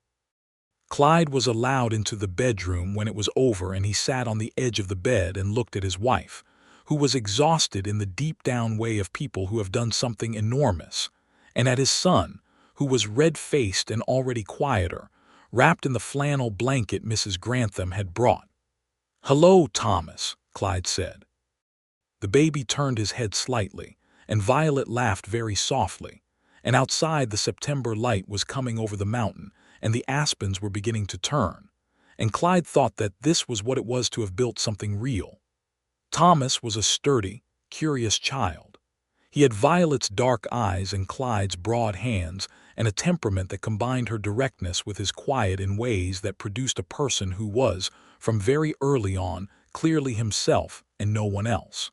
Clyde was allowed into the bedroom when it was over, and he sat on the edge of the bed and looked at his wife, who was exhausted in the deep-down way of people who have done something enormous, and at his son, who was red-faced and already quieter, wrapped in the flannel blanket Mrs. Grantham had brought. "Hello, Thomas," Clyde said. The baby turned his head slightly, and Violet laughed very softly, and outside the September light was coming over the mountain, and the aspens were beginning to turn, and Clyde thought that this was what it was to have built something real. Thomas was a sturdy, curious child. He had Violet's dark eyes and Clyde's broad hands, and a temperament that combined her directness with his quiet in ways that produced a person who was, from very early on, clearly himself and no one else.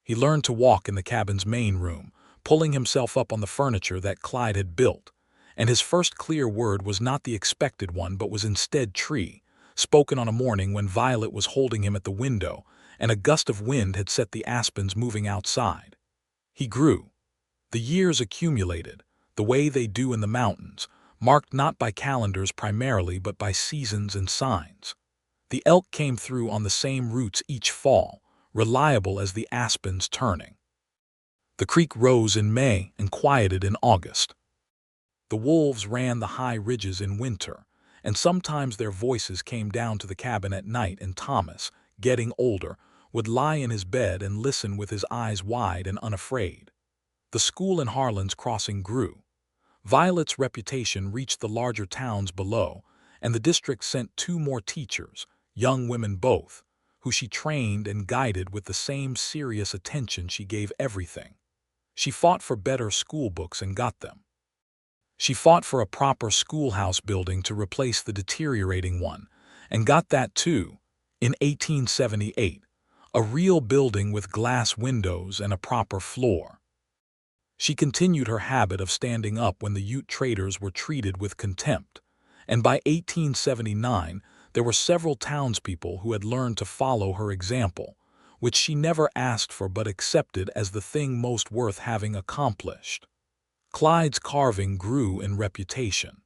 He learned to walk in the cabin's main room, pulling himself up on the furniture that Clyde had built, and his first clear word was not the expected one but was instead tree, spoken on a morning when Violet was holding him at the window, and a gust of wind had set the aspens moving outside. He grew. The years accumulated, the way they do in the mountains, marked not by calendars primarily but by seasons and signs. The elk came through on the same routes each fall, reliable as the aspens turning. The creek rose in May and quieted in August. The wolves ran the high ridges in winter, and sometimes their voices came down to the cabin at night, and Thomas, getting older, would lie in his bed and listen with his eyes wide and unafraid. The school in Harlan's Crossing grew. Violet's reputation reached the larger towns below, and the district sent 2 more teachers, young women both, who she trained and guided with the same serious attention she gave everything. She fought for better school books and got them. She fought for a proper schoolhouse building to replace the deteriorating one, and got that too, in 1878, a real building with glass windows and a proper floor. She continued her habit of standing up when the Ute traders were treated with contempt, and by 1879 there were several townspeople who had learned to follow her example, which she never asked for but accepted as the thing most worth having accomplished. Clyde's carving grew in reputation.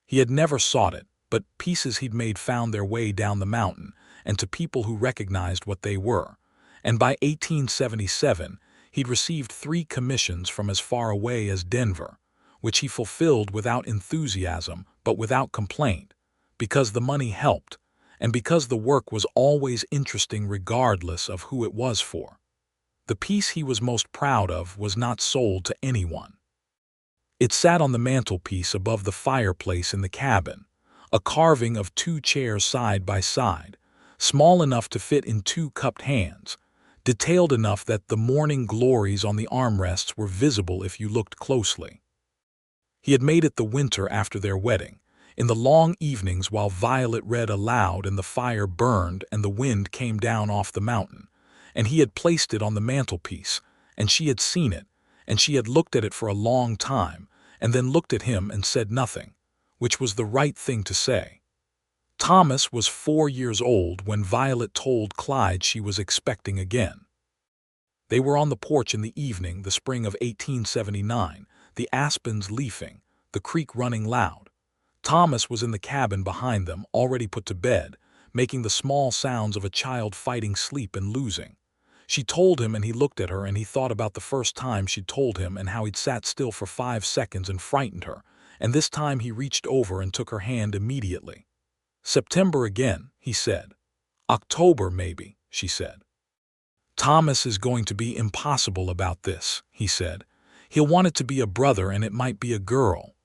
He had never sought it, but pieces he'd made found their way down the mountain and to people who recognized what they were, and by 1877 he'd received 3 commissions from as far away as Denver, which he fulfilled without enthusiasm but without complaint, because the money helped, and because the work was always interesting regardless of who it was for. The piece he was most proud of was not sold to anyone. It sat on the mantelpiece above the fireplace in the cabin, a carving of 2 chairs side by side, small enough to fit in 2 cupped hands, detailed enough that the morning glories on the armrests were visible if you looked closely. He had made it the winter after their wedding, in the long evenings while Violet read aloud and the fire burned and the wind came down off the mountain, and he had placed it on the mantelpiece, and she had seen it, and she had looked at it for a long time, and then looked at him and said nothing, which was the right thing to say. Thomas was 4 years old when Violet told Clyde she was expecting again. They were on the porch in the evening, the spring of 1879, the aspens leafing, the creek running loud. Thomas was in the cabin behind them, already put to bed, making the small sounds of a child fighting sleep and losing. She told him, and he looked at her, and he thought about the first time she'd told him and how he'd sat still for 5 seconds and frightened her, and this time he reached over and took her hand immediately. September again, he said. October, maybe, she said. Thomas is going to be impossible about this, he said. He'll want it to be a brother and it might be a girl.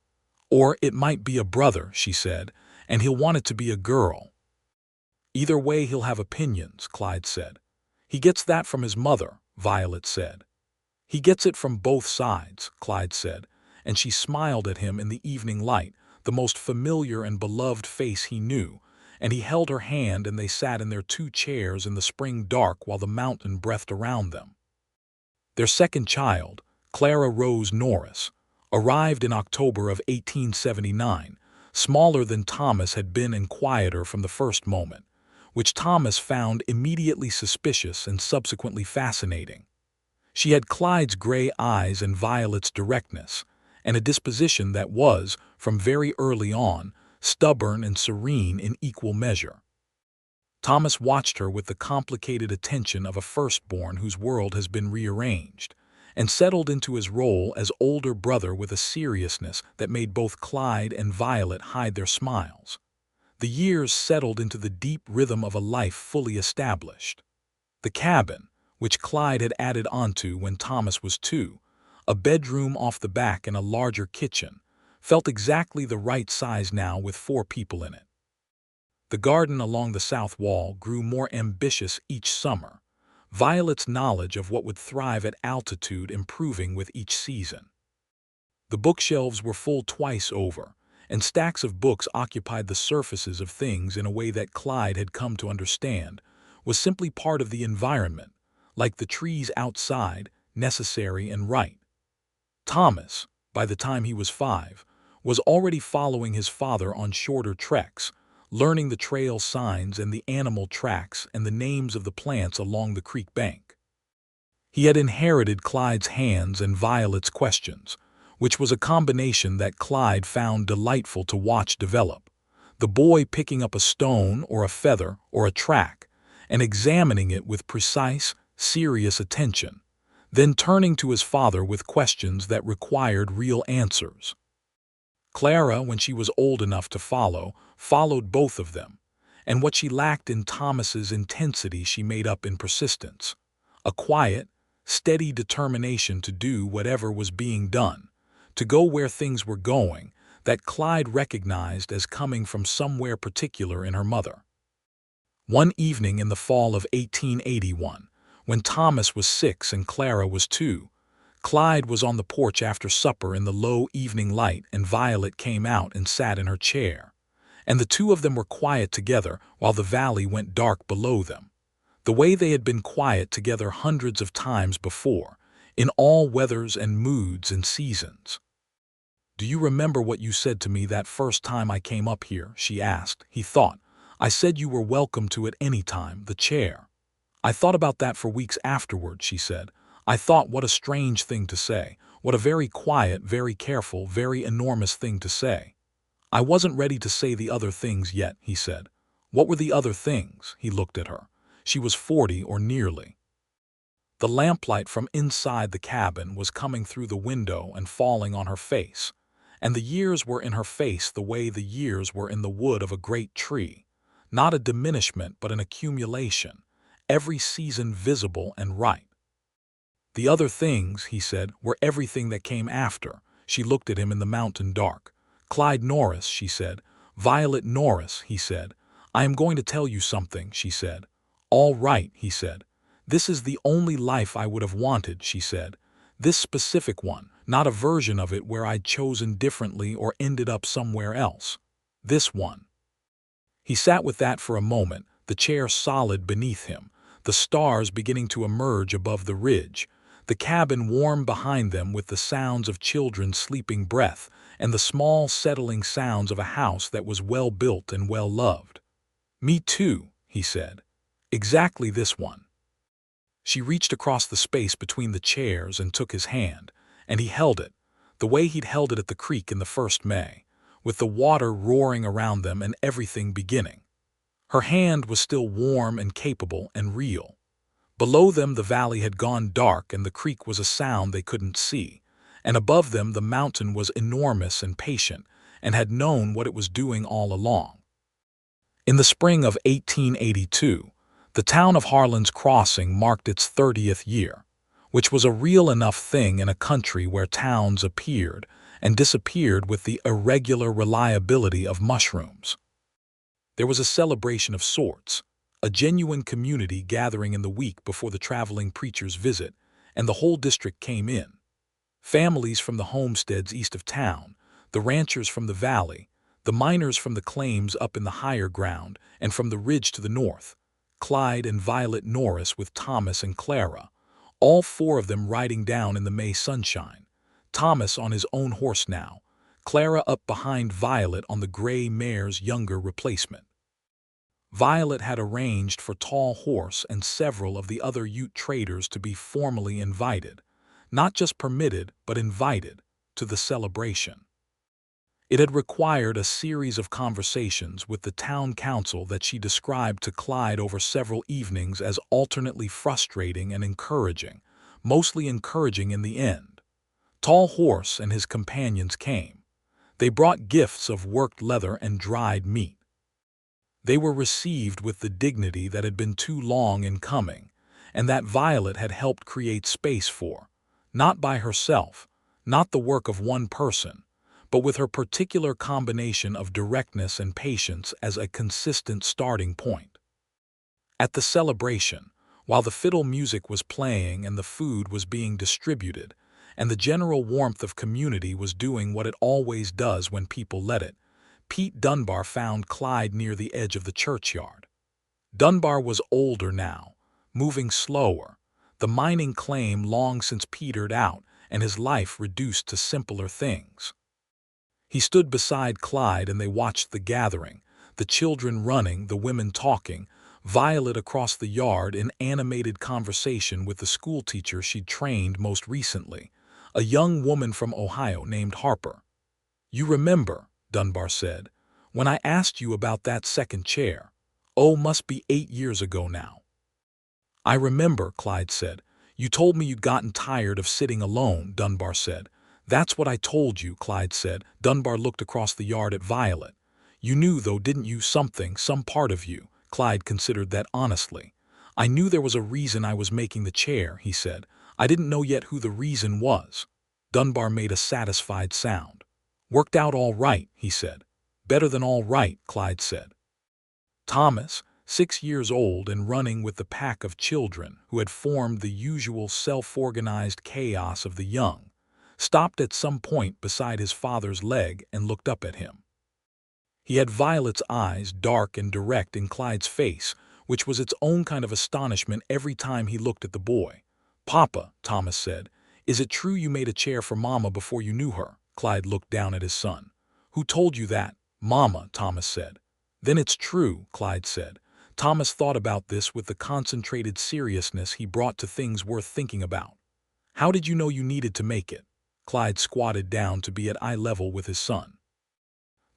Or it might be a brother, she said, and he'll want it to be a girl. Either way, he'll have opinions, Clyde said. He gets that from his mother, Violet said. He gets it from both sides, Clyde said, and she smiled at him in the evening light, the most familiar and beloved face he knew, and he held her hand and they sat in their 2 chairs in the spring dark while the mountain breathed around them. Their second child, Clara Rose Norris, arrived in October of 1879, smaller than Thomas had been and quieter from the first moment, which Thomas found immediately suspicious and subsequently fascinating. She had Clyde's gray eyes and Violet's directness, and a disposition that was, from very early on, stubborn and serene in equal measure. Thomas watched her with the complicated attention of a firstborn whose world has been rearranged, and settled into his role as older brother with a seriousness that made both Clyde and Violet hide their smiles. The years settled into the deep rhythm of a life fully established. The cabin, which Clyde had added onto when Thomas was 2, a bedroom off the back and a larger kitchen, felt exactly the right size now with 4 people in it. The garden along the south wall grew more ambitious each summer, Violet's knowledge of what would thrive at altitude improving with each season. The bookshelves were full twice over, and stacks of books occupied the surfaces of things in a way that Clyde had come to understand was simply part of the environment, like the trees outside, necessary and right. Thomas, by the time he was 5, was already following his father on shorter treks, learning the trail signs and the animal tracks and the names of the plants along the creek bank. He had inherited Clyde's hands and Violet's questions, which was a combination that Clyde found delightful to watch develop, the boy picking up a stone or a feather or a track and examining it with precise, serious attention, then turning to his father with questions that required real answers. Clara, when she was old enough to follow, followed both of them, and what she lacked in Thomas's intensity she made up in persistence, a quiet, steady determination to do whatever was being done, to go where things were going, that Clyde recognized as coming from somewhere particular in her mother. One evening in the fall of 1881, when Thomas was 6 and Clara was 2, Clyde was on the porch after supper in the low evening light and Violet came out and sat in her chair, and the 2 of them were quiet together while the valley went dark below them, the way they had been quiet together hundreds of times before, in all weathers and moods and seasons. "Do you remember what you said to me that first time I came up here?" she asked. He thought. "I said you were welcome to it any time, the chair." "I thought about that for weeks afterward," she said. "I thought what a strange thing to say, what a very quiet, very careful, very enormous thing to say." "I wasn't ready to say the other things yet," he said. "What were the other things?" He looked at her. She was 40 or nearly. The lamplight from inside the cabin was coming through the window and falling on her face, and the years were in her face the way the years were in the wood of a great tree, not a diminishment but an accumulation, every season visible and right. "The other things," he said, "were everything that came after." She looked at him in the mountain dark. "Clyde Norris," she said. "Violet Norris," he said. "I am going to tell you something," she said. "All right," he said. "This is the only life I would have wanted," she said. "This specific one, not a version of it where I'd chosen differently or ended up somewhere else. This one." He sat with that for a moment, the chair solid beneath him, the stars beginning to emerge above the ridge, the cabin warm behind them with the sounds of children's sleeping breath and the small settling sounds of a house that was well built and well loved. "Me too," he said. "Exactly this one." She reached across the space between the chairs and took his hand, and he held it, the way he'd held it at the creek in the first May, with the water roaring around them and everything beginning. Her hand was still warm and capable and real. Below them the valley had gone dark and the creek was a sound they couldn't see, and above them the mountain was enormous and patient and had known what it was doing all along. In the spring of 1882, the town of Harlan's Crossing marked its 30th year, which was a real enough thing in a country where towns appeared and disappeared with the irregular reliability of mushrooms. There was a celebration of sorts, a genuine community gathering in the week before the traveling preacher's visit, and the whole district came in. Families from the homesteads east of town, the ranchers from the valley, the miners from the claims up in the higher ground, and from the ridge to the north, Clyde and Violet Norris with Thomas and Clara, all four of them riding down in the May sunshine, Thomas on his own horse now, Clara up behind Violet on the gray mare's younger replacement. Violet had arranged for Tall Horse and several of the other Ute traders to be formally invited, not just permitted but invited, to the celebration. It had required a series of conversations with the town council that she described to Clyde over several evenings as alternately frustrating and encouraging, mostly encouraging in the end. Tall Horse and his companions came. They brought gifts of worked leather and dried meat. They were received with the dignity that had been too long in coming, and that Violet had helped create space for, not by herself, not the work of one person, but with her particular combination of directness and patience as a consistent starting point. At the celebration, while the fiddle music was playing and the food was being distributed, and the general warmth of community was doing what it always does when people let it, Pete Dunbar found Clyde near the edge of the churchyard. Dunbar was older now, moving slower, the mining claim long since petered out and his life reduced to simpler things. He stood beside Clyde and they watched the gathering, the children running, the women talking, Violet across the yard in animated conversation with the schoolteacher she'd trained most recently, a young woman from Ohio named Harper. "You remember," Dunbar said, "when I asked you about that second chair? Oh, must be 8 years ago now." "I remember," Clyde said. "You told me you'd gotten tired of sitting alone," Dunbar said. "That's what I told you," Clyde said. Dunbar looked across the yard at Violet. "You knew, though, didn't you, some part of you?" Clyde considered that honestly. "I knew there was a reason I was making the chair," he said. "I didn't know yet who the reason was." Dunbar made a satisfied sound. "Worked out all right," he said. "Better than all right," Clyde said. Thomas, 6 years old and running with the pack of children who had formed the usual self-organized chaos of the young, stopped at some point beside his father's leg and looked up at him. He had Violet's eyes, dark and direct, in Clyde's face, which was its own kind of astonishment every time he looked at the boy. "Papa," Thomas said, "is it true you made a chair for Mama before you knew her?" Clyde looked down at his son. "Who told you that?" "Mama," Thomas said. "Then it's true," Clyde said. Thomas thought about this with the concentrated seriousness he brought to things worth thinking about. "How did you know you needed to make it?" Clyde squatted down to be at eye level with his son.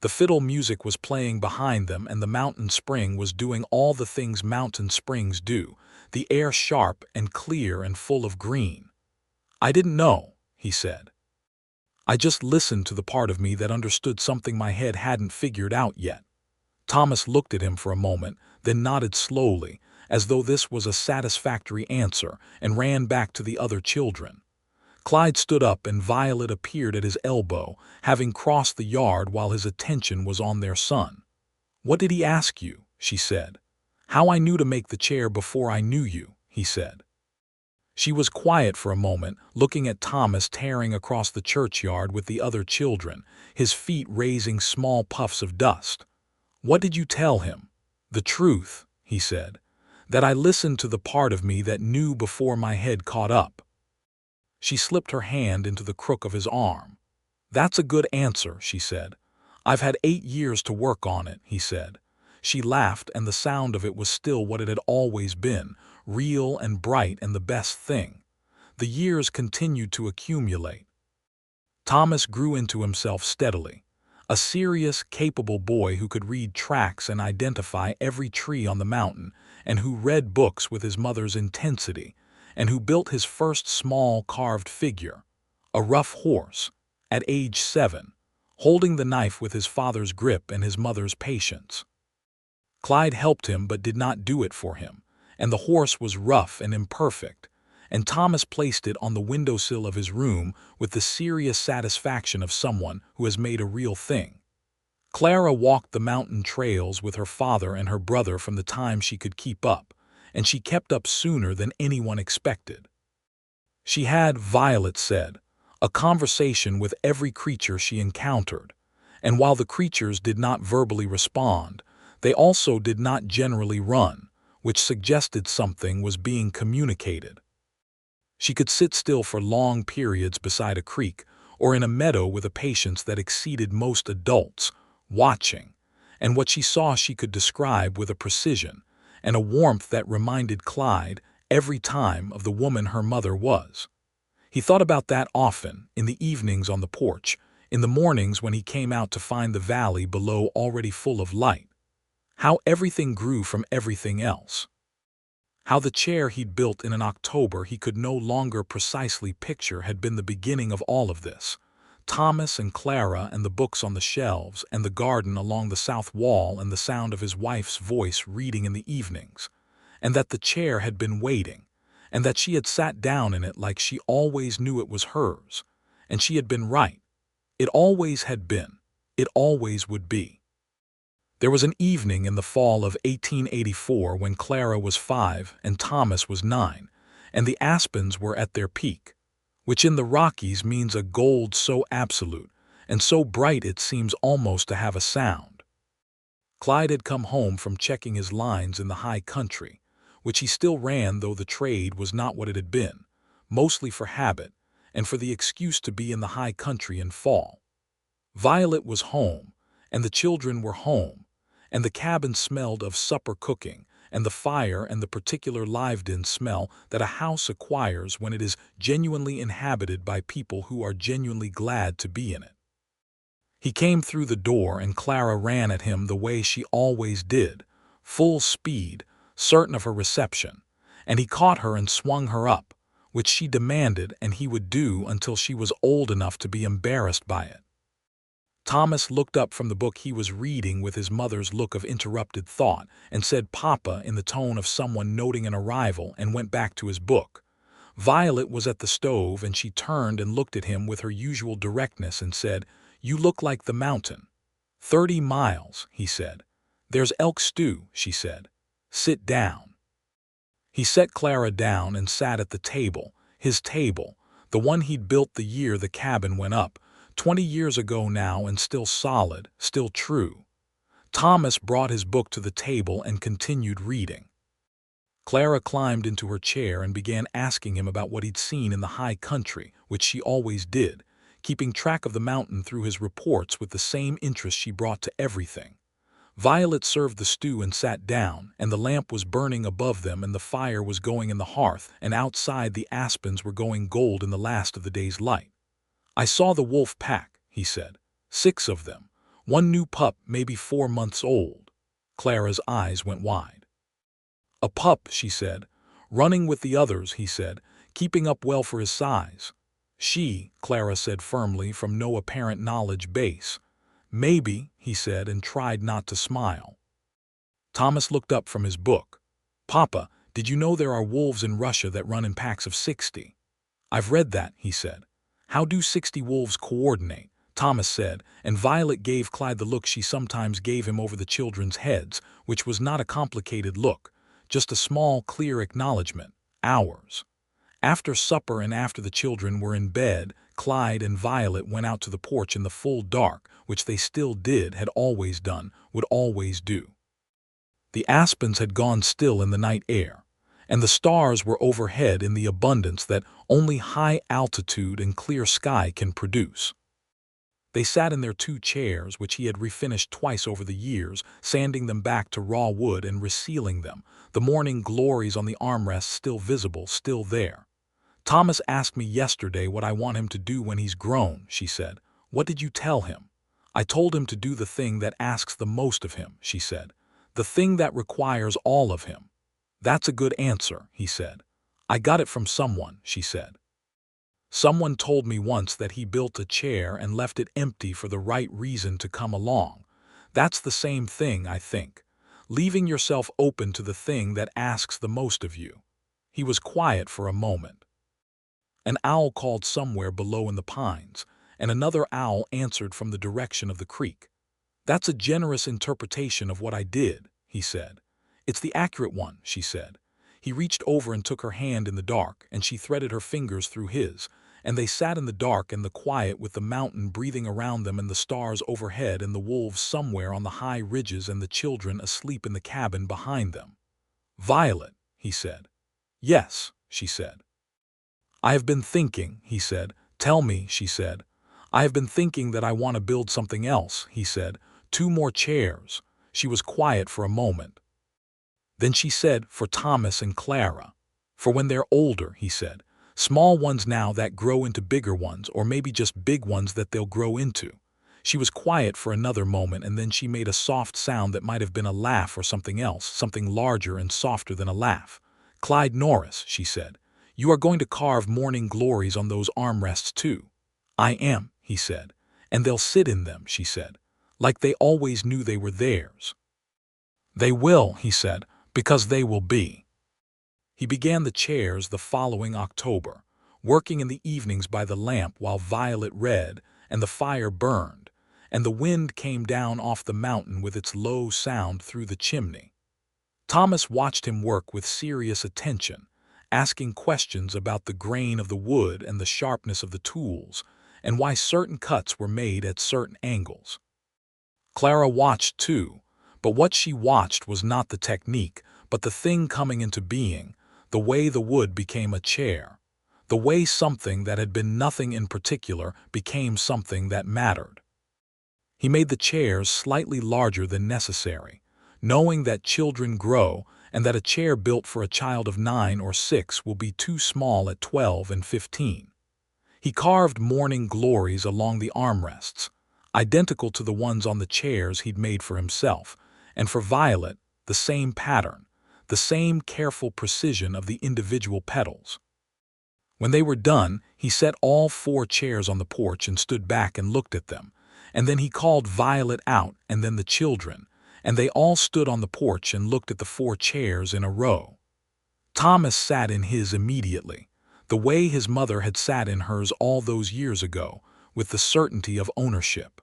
The fiddle music was playing behind them and the mountain spring was doing all the things mountain springs do, the air sharp and clear and full of green. "I didn't know," he said. "I just listened to the part of me that understood something my head hadn't figured out yet." Thomas looked at him for a moment, then nodded slowly, as though this was a satisfactory answer, and ran back to the other children. Clyde stood up and Violet appeared at his elbow, having crossed the yard while his attention was on their son. "What did he ask you?" she said. "How I knew to make the chair before I knew you," he said. She was quiet for a moment, looking at Thomas tearing across the churchyard with the other children, his feet raising small puffs of dust. "What did you tell him?" "The truth," he said. "That I listened to the part of me that knew before my head caught up." She slipped her hand into the crook of his arm. "That's a good answer," she said. "I've had 8 years to work on it," he said. She laughed, and the sound of it was still what it had always been, real and bright and the best thing. The years continued to accumulate. Thomas grew into himself steadily. A serious, capable boy who could read tracks and identify every tree on the mountain, and who read books with his mother's intensity, and who built his first small carved figure, a rough horse, at age 7, holding the knife with his father's grip and his mother's patience. Clyde helped him but did not do it for him, and the horse was rough and imperfect, and Thomas placed it on the windowsill of his room with the serious satisfaction of someone who has made a real thing. Clara walked the mountain trails with her father and her brother from the time she could keep up, and she kept up sooner than anyone expected. She had, Violet said, a conversation with every creature she encountered, and while the creatures did not verbally respond, they also did not generally run, which suggested something was being communicated. She could sit still for long periods beside a creek or in a meadow with a patience that exceeded most adults, watching, and what she saw she could describe with a precision and a warmth that reminded Clyde every time of the woman her mother was. He thought about that often, in the evenings on the porch, in the mornings when he came out to find the valley below already full of light. How everything grew from everything else. How the chair he'd built in an October he could no longer precisely picture had been the beginning of all of this. Thomas and Clara and the books on the shelves and the garden along the south wall and the sound of his wife's voice reading in the evenings. And that the chair had been waiting, and that she had sat down in it like she always knew it was hers. And she had been right. It always had been. It always would be. There was an evening in the fall of 1884 when Clara was 5 and Thomas was 9, and the aspens were at their peak, which in the Rockies means a gold so absolute and so bright it seems almost to have a sound. Clyde had come home from checking his lines in the high country, which he still ran though the trade was not what it had been, mostly for habit and for the excuse to be in the high country in fall. Violet was home, and the children were home, and the cabin smelled of supper cooking, and the fire and the particular lived-in smell that a house acquires when it is genuinely inhabited by people who are genuinely glad to be in it. He came through the door and Clara ran at him the way she always did, full speed, certain of her reception, and he caught her and swung her up, which she demanded and he would do until she was old enough to be embarrassed by it. Thomas looked up from the book he was reading with his mother's look of interrupted thought and said "Papa" in the tone of someone noting an arrival and went back to his book. Violet was at the stove and she turned and looked at him with her usual directness and said, "You look like the mountain." 30 miles, he said. "There's elk stew," she said. "Sit down." He set Clara down and sat at the table, his table, the one he'd built the year the cabin went up, 20 years ago now, and still solid, still true. Thomas brought his book to the table and continued reading. Clara climbed into her chair and began asking him about what he'd seen in the high country, which she always did, keeping track of the mountain through his reports with the same interest she brought to everything. Violet served the stew and sat down, and the lamp was burning above them and the fire was going in the hearth, and outside the aspens were going gold in the last of the day's light. "I saw the wolf pack," he said. 6 of them. One new pup, maybe 4 months old. Clara's eyes went wide. "A pup," she said. "Running with the others," he said, "keeping up well for his size." "She," Clara said firmly from no apparent knowledge base. "Maybe," he said and tried not to smile. Thomas looked up from his book. "Papa, did you know there are wolves in Russia that run in packs of 60? "I've read that," he said. "How do 60 wolves coordinate?" Thomas said, and Violet gave Clyde the look she sometimes gave him over the children's heads, which was not a complicated look, just a small, clear acknowledgement. Hours. After supper and after the children were in bed, Clyde and Violet went out to the porch in the full dark, which they still did, had always done, would always do. The aspens had gone still in the night air, and the stars were overhead in the abundance that only high altitude and clear sky can produce. They sat in their 2 chairs, which he had refinished twice over the years, sanding them back to raw wood and resealing them, the morning glories on the armrests still visible, still there. "Thomas asked me yesterday what I want him to do when he's grown," she said. "What did you tell him?" "I told him to do the thing that asks the most of him," she said. "The thing that requires all of him." "That's a good answer," he said. "I got it from someone," she said. "Someone told me once that he built a chair and left it empty for the right reason to come along. That's the same thing, I think. leaving yourself open to the thing that asks the most of you. He was quiet for a moment. An owl called somewhere below in the pines, and another owl answered from the direction of the creek. "That's a generous interpretation of what I did," he said. "It's the accurate one," she said. He reached over and took her hand in the dark, and she threaded her fingers through his, and they sat in the dark and the quiet with the mountain breathing around them and the stars overhead and the wolves somewhere on the high ridges and the children asleep in the cabin behind them. "Violet," he said. "Yes," she said. "I have been thinking," he said. "Tell me," she said. "I have been thinking that I want to build something else," he said. "2 more chairs." She was quiet for a moment. Then she said, "For Thomas and Clara. For when they're older," he said. "Small ones now that grow into bigger ones, or maybe just big ones that they'll grow into." She was quiet for another moment, and then she made a soft sound that might have been a laugh or something else, something larger and softer than a laugh. "Clyde Norris," she said, "you are going to carve morning glories on those armrests too." "I am," he said. "And they'll sit in them," she said, "like they always knew they were theirs." "They will," he said, "because they will be." He began the chairs the following October, working in the evenings by the lamp while Violet read and the fire burned, and the wind came down off the mountain with its low sound through the chimney. Thomas watched him work with serious attention, asking questions about the grain of the wood and the sharpness of the tools, and why certain cuts were made at certain angles. Clara watched too, but what she watched was not the technique, but the thing coming into being, the way the wood became a chair, the way something that had been nothing in particular became something that mattered. He made the chairs slightly larger than necessary, knowing that children grow and that a chair built for a child of 9 or 6 will be too small at 12 and 15. He carved morning glories along the armrests, identical to the ones on the chairs he'd made for himself, and for Violet, the same pattern, the same careful precision of the individual petals. When they were done, he set all 4 chairs on the porch and stood back and looked at them, and then he called Violet out and then the children, and they all stood on the porch and looked at the 4 chairs in a row. Thomas sat in his immediately, the way his mother had sat in hers all those years ago, with the certainty of ownership.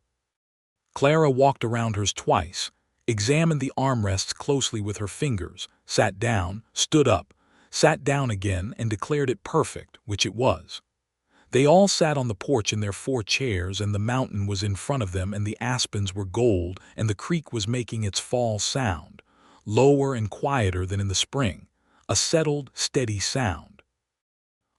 Clara walked around hers twice, examined the armrests closely with her fingers, sat down, stood up, sat down again, and declared it perfect, which it was. They all sat on the porch in their 4 chairs, and the mountain was in front of them, and the aspens were gold, and the creek was making its fall sound, lower and quieter than in the spring, a settled, steady sound.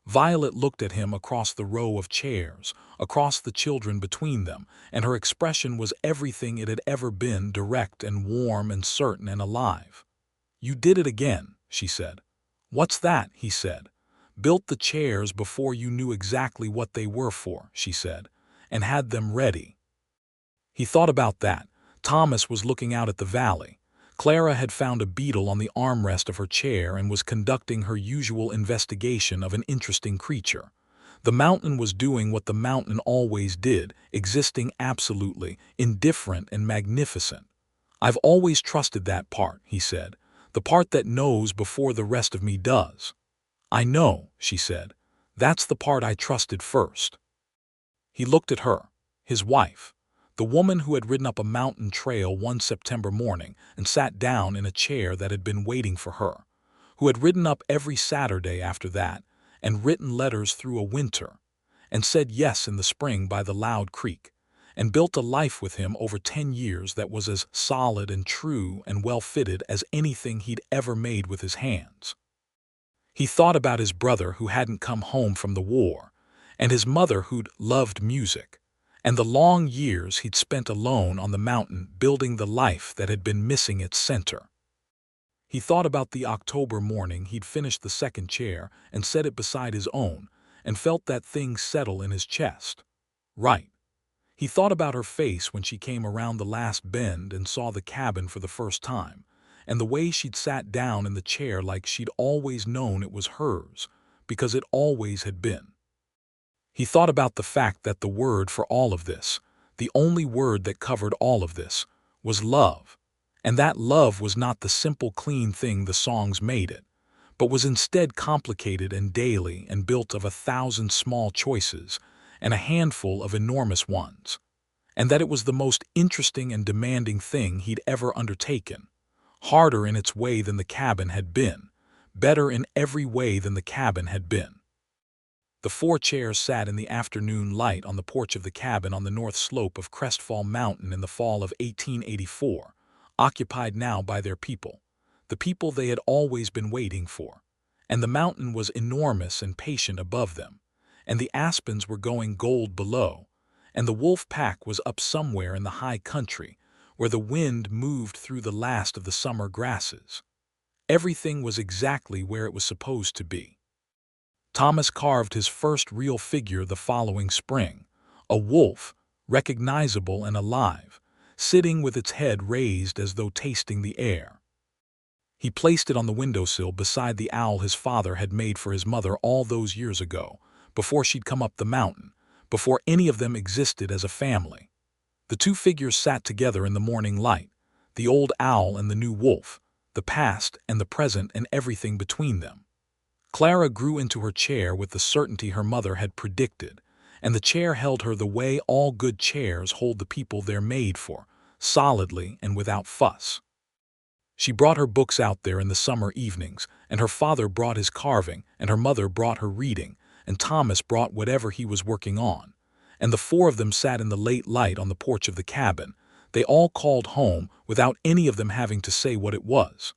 Violet looked at him across the row of chairs, across the children between them, and her expression was everything it had ever been, direct and warm and certain and alive. "You did it again," she said. "What's that?" he said. "Built the chairs before you knew exactly what they were for," she said, "and had them ready." He thought about that. Thomas was looking out at the valley. Clara had found a beetle on the armrest of her chair and was conducting her usual investigation of an interesting creature. The mountain was doing what the mountain always did, existing absolutely, indifferent and magnificent. "I've always trusted that part," he said, "the part that knows before the rest of me does." "I know," she said. "That's the part I trusted first." He looked at her, his wife, the woman who had ridden up a mountain trail one September morning and sat down in a chair that had been waiting for her, who had ridden up every Saturday after that and written letters through a winter, and said yes in the spring by the loud creek, and built a life with him over 10 years that was as solid and true and well-fitted as anything he'd ever made with his hands. He thought about his brother who hadn't come home from the war, and his mother who'd loved music, and the long years he'd spent alone on the mountain building the life that had been missing its center. He thought about the October morning he'd finished the 2nd chair and set it beside his own, and felt that thing settle in his chest. Right. He thought about her face when she came around the last bend and saw the cabin for the first time, and the way she'd sat down in the chair like she'd always known it was hers, because it always had been. He thought about the fact that the word for all of this, the only word that covered all of this, was love, And that love was not the simple clean thing the songs made it, but was instead complicated and daily and built of 1,000 small choices and a handful of enormous ones. And that it was the most interesting and demanding thing he'd ever undertaken, harder in its way than the cabin had been, better in every way than the cabin had been. The 4 chairs sat in the afternoon light on the porch of the cabin on the north slope of Crestfall Mountain in the fall of 1884, occupied now by their people, the people they had always been waiting for. And the mountain was enormous and patient above them, and the aspens were going gold below, and the wolf pack was up somewhere in the high country, where the wind moved through the last of the summer grasses. Everything was exactly where it was supposed to be. Thomas carved his first real figure the following spring, a wolf, recognizable and alive, sitting with its head raised as though tasting the air. He placed it on the windowsill beside the owl his father had made for his mother all those years ago, before she'd come up the mountain, before any of them existed as a family. The 2 figures sat together in the morning light, the old owl and the new wolf, the past and the present and everything between them. Clara grew into her chair with the certainty her mother had predicted, and the chair held her the way all good chairs hold the people they're made for, solidly and without fuss. She brought her books out there in the summer evenings, and her father brought his carving, and her mother brought her reading, and Thomas brought whatever he was working on, and the 4 of them sat in the late light on the porch of the cabin. They all called home without any of them having to say what it was.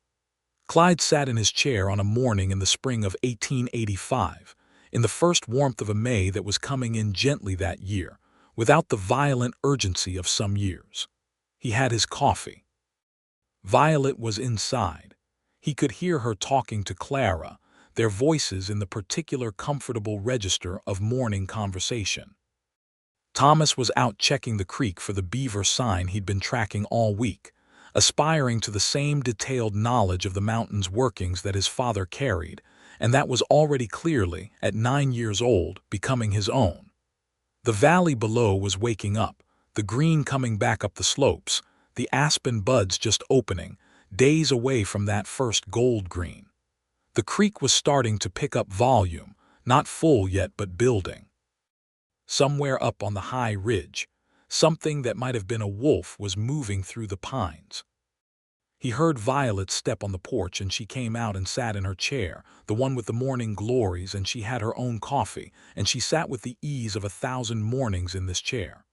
Clyde sat in his chair on a morning in the spring of 1885, in the first warmth of a May that was coming in gently that year, without the violent urgency of some years. He had his coffee. Violet was inside. He could hear her talking to Clara, their voices in the particular comfortable register of morning conversation. Thomas was out checking the creek for the beaver sign he'd been tracking all week, aspiring to the same detailed knowledge of the mountain's workings that his father carried, and that was already clearly, at 9 years old, becoming his own. The valley below was waking up, the green coming back up the slopes, the aspen buds just opening, days away from that first gold green. The creek was starting to pick up volume, not full yet but building. Somewhere up on the high ridge, something that might have been a wolf was moving through the pines. He heard Violet step on the porch, and she came out and sat in her chair, the one with the morning glories, and she had her own coffee, and she sat with the ease of 1,000 mornings in this chair.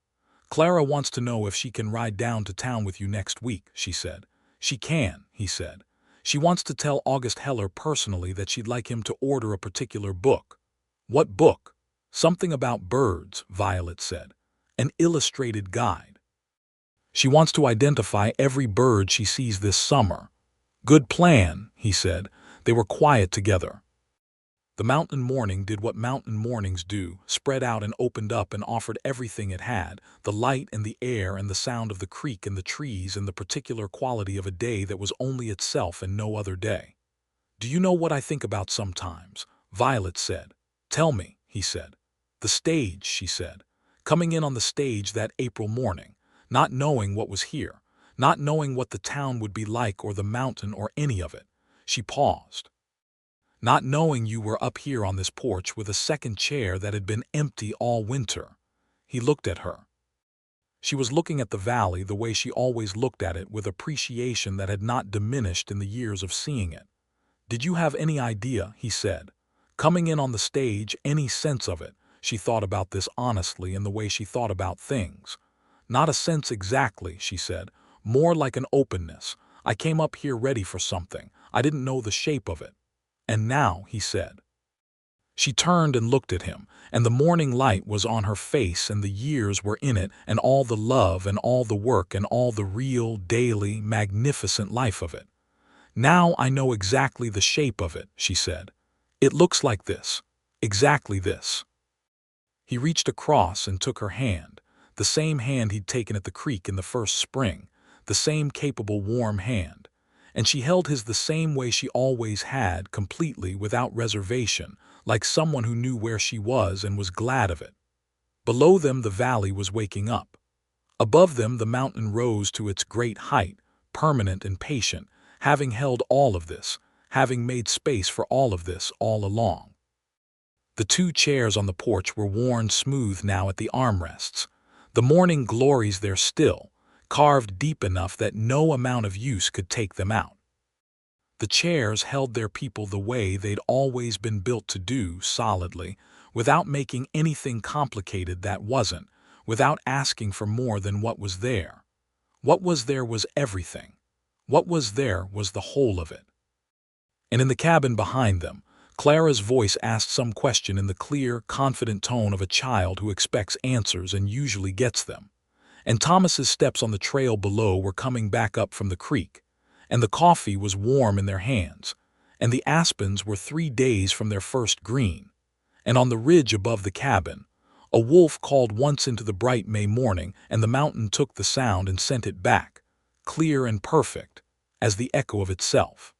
"Clara wants to know if she can ride down to town with you next week," she said. "She can," he said. "She wants to tell August Heller personally that she'd like him to order a particular book." "What book?" "Something about birds," Violet said. "An illustrated guide. She wants to identify every bird she sees this summer." "Good plan," he said. They were quiet together. The mountain morning did what mountain mornings do, spread out and opened up and offered everything it had, the light and the air and the sound of the creek and the trees and the particular quality of a day that was only itself and no other day. "Do you know what I think about sometimes?" Violet said. "Tell me," he said. "The stage," she said. "Coming in on the stage that April morning, not knowing what was here, not knowing what the town would be like or the mountain or any of it." She paused. "Not knowing you were up here on this porch with a second chair that had been empty all winter." He looked at her. She was looking at the valley the way she always looked at it, with appreciation that had not diminished in the years of seeing it. "Did you have any idea," he said, "coming in on the stage, any sense of it?" She thought about this honestly in the way she thought about things. "Not a sense exactly," she said. "More like an openness. I came up here ready for something. I didn't know the shape of it." "And now," he said. She turned and looked at him, and the morning light was on her face, and the years were in it, and all the love and all the work and all the real, daily, magnificent life of it. "Now I know exactly the shape of it," she said. "It looks like this. Exactly this." He reached across and took her hand, the same hand he'd taken at the creek in the first spring, the same capable, warm hand. And she held his the same way she always had, completely, without reservation, like someone who knew where she was and was glad of it. Below them the valley was waking up. Above them the mountain rose to its great height, permanent and patient, having held all of this, having made space for all of this all along. The two chairs on the porch were worn smooth now at the armrests. The morning glories there still, carved deep enough that no amount of use could take them out. The chairs held their people the way they'd always been built to do, solidly, without making anything complicated that wasn't, without asking for more than what was there. What was there was everything. What was there was the whole of it. And in the cabin behind them, Clara's voice asked some question in the clear, confident tone of a child who expects answers and usually gets them. And Thomas's steps on the trail below were coming back up from the creek, and the coffee was warm in their hands, and the aspens were 3 days from their first green. And on the ridge above the cabin, a wolf called once into the bright May morning, and the mountain took the sound and sent it back, clear and perfect, as the echo of itself.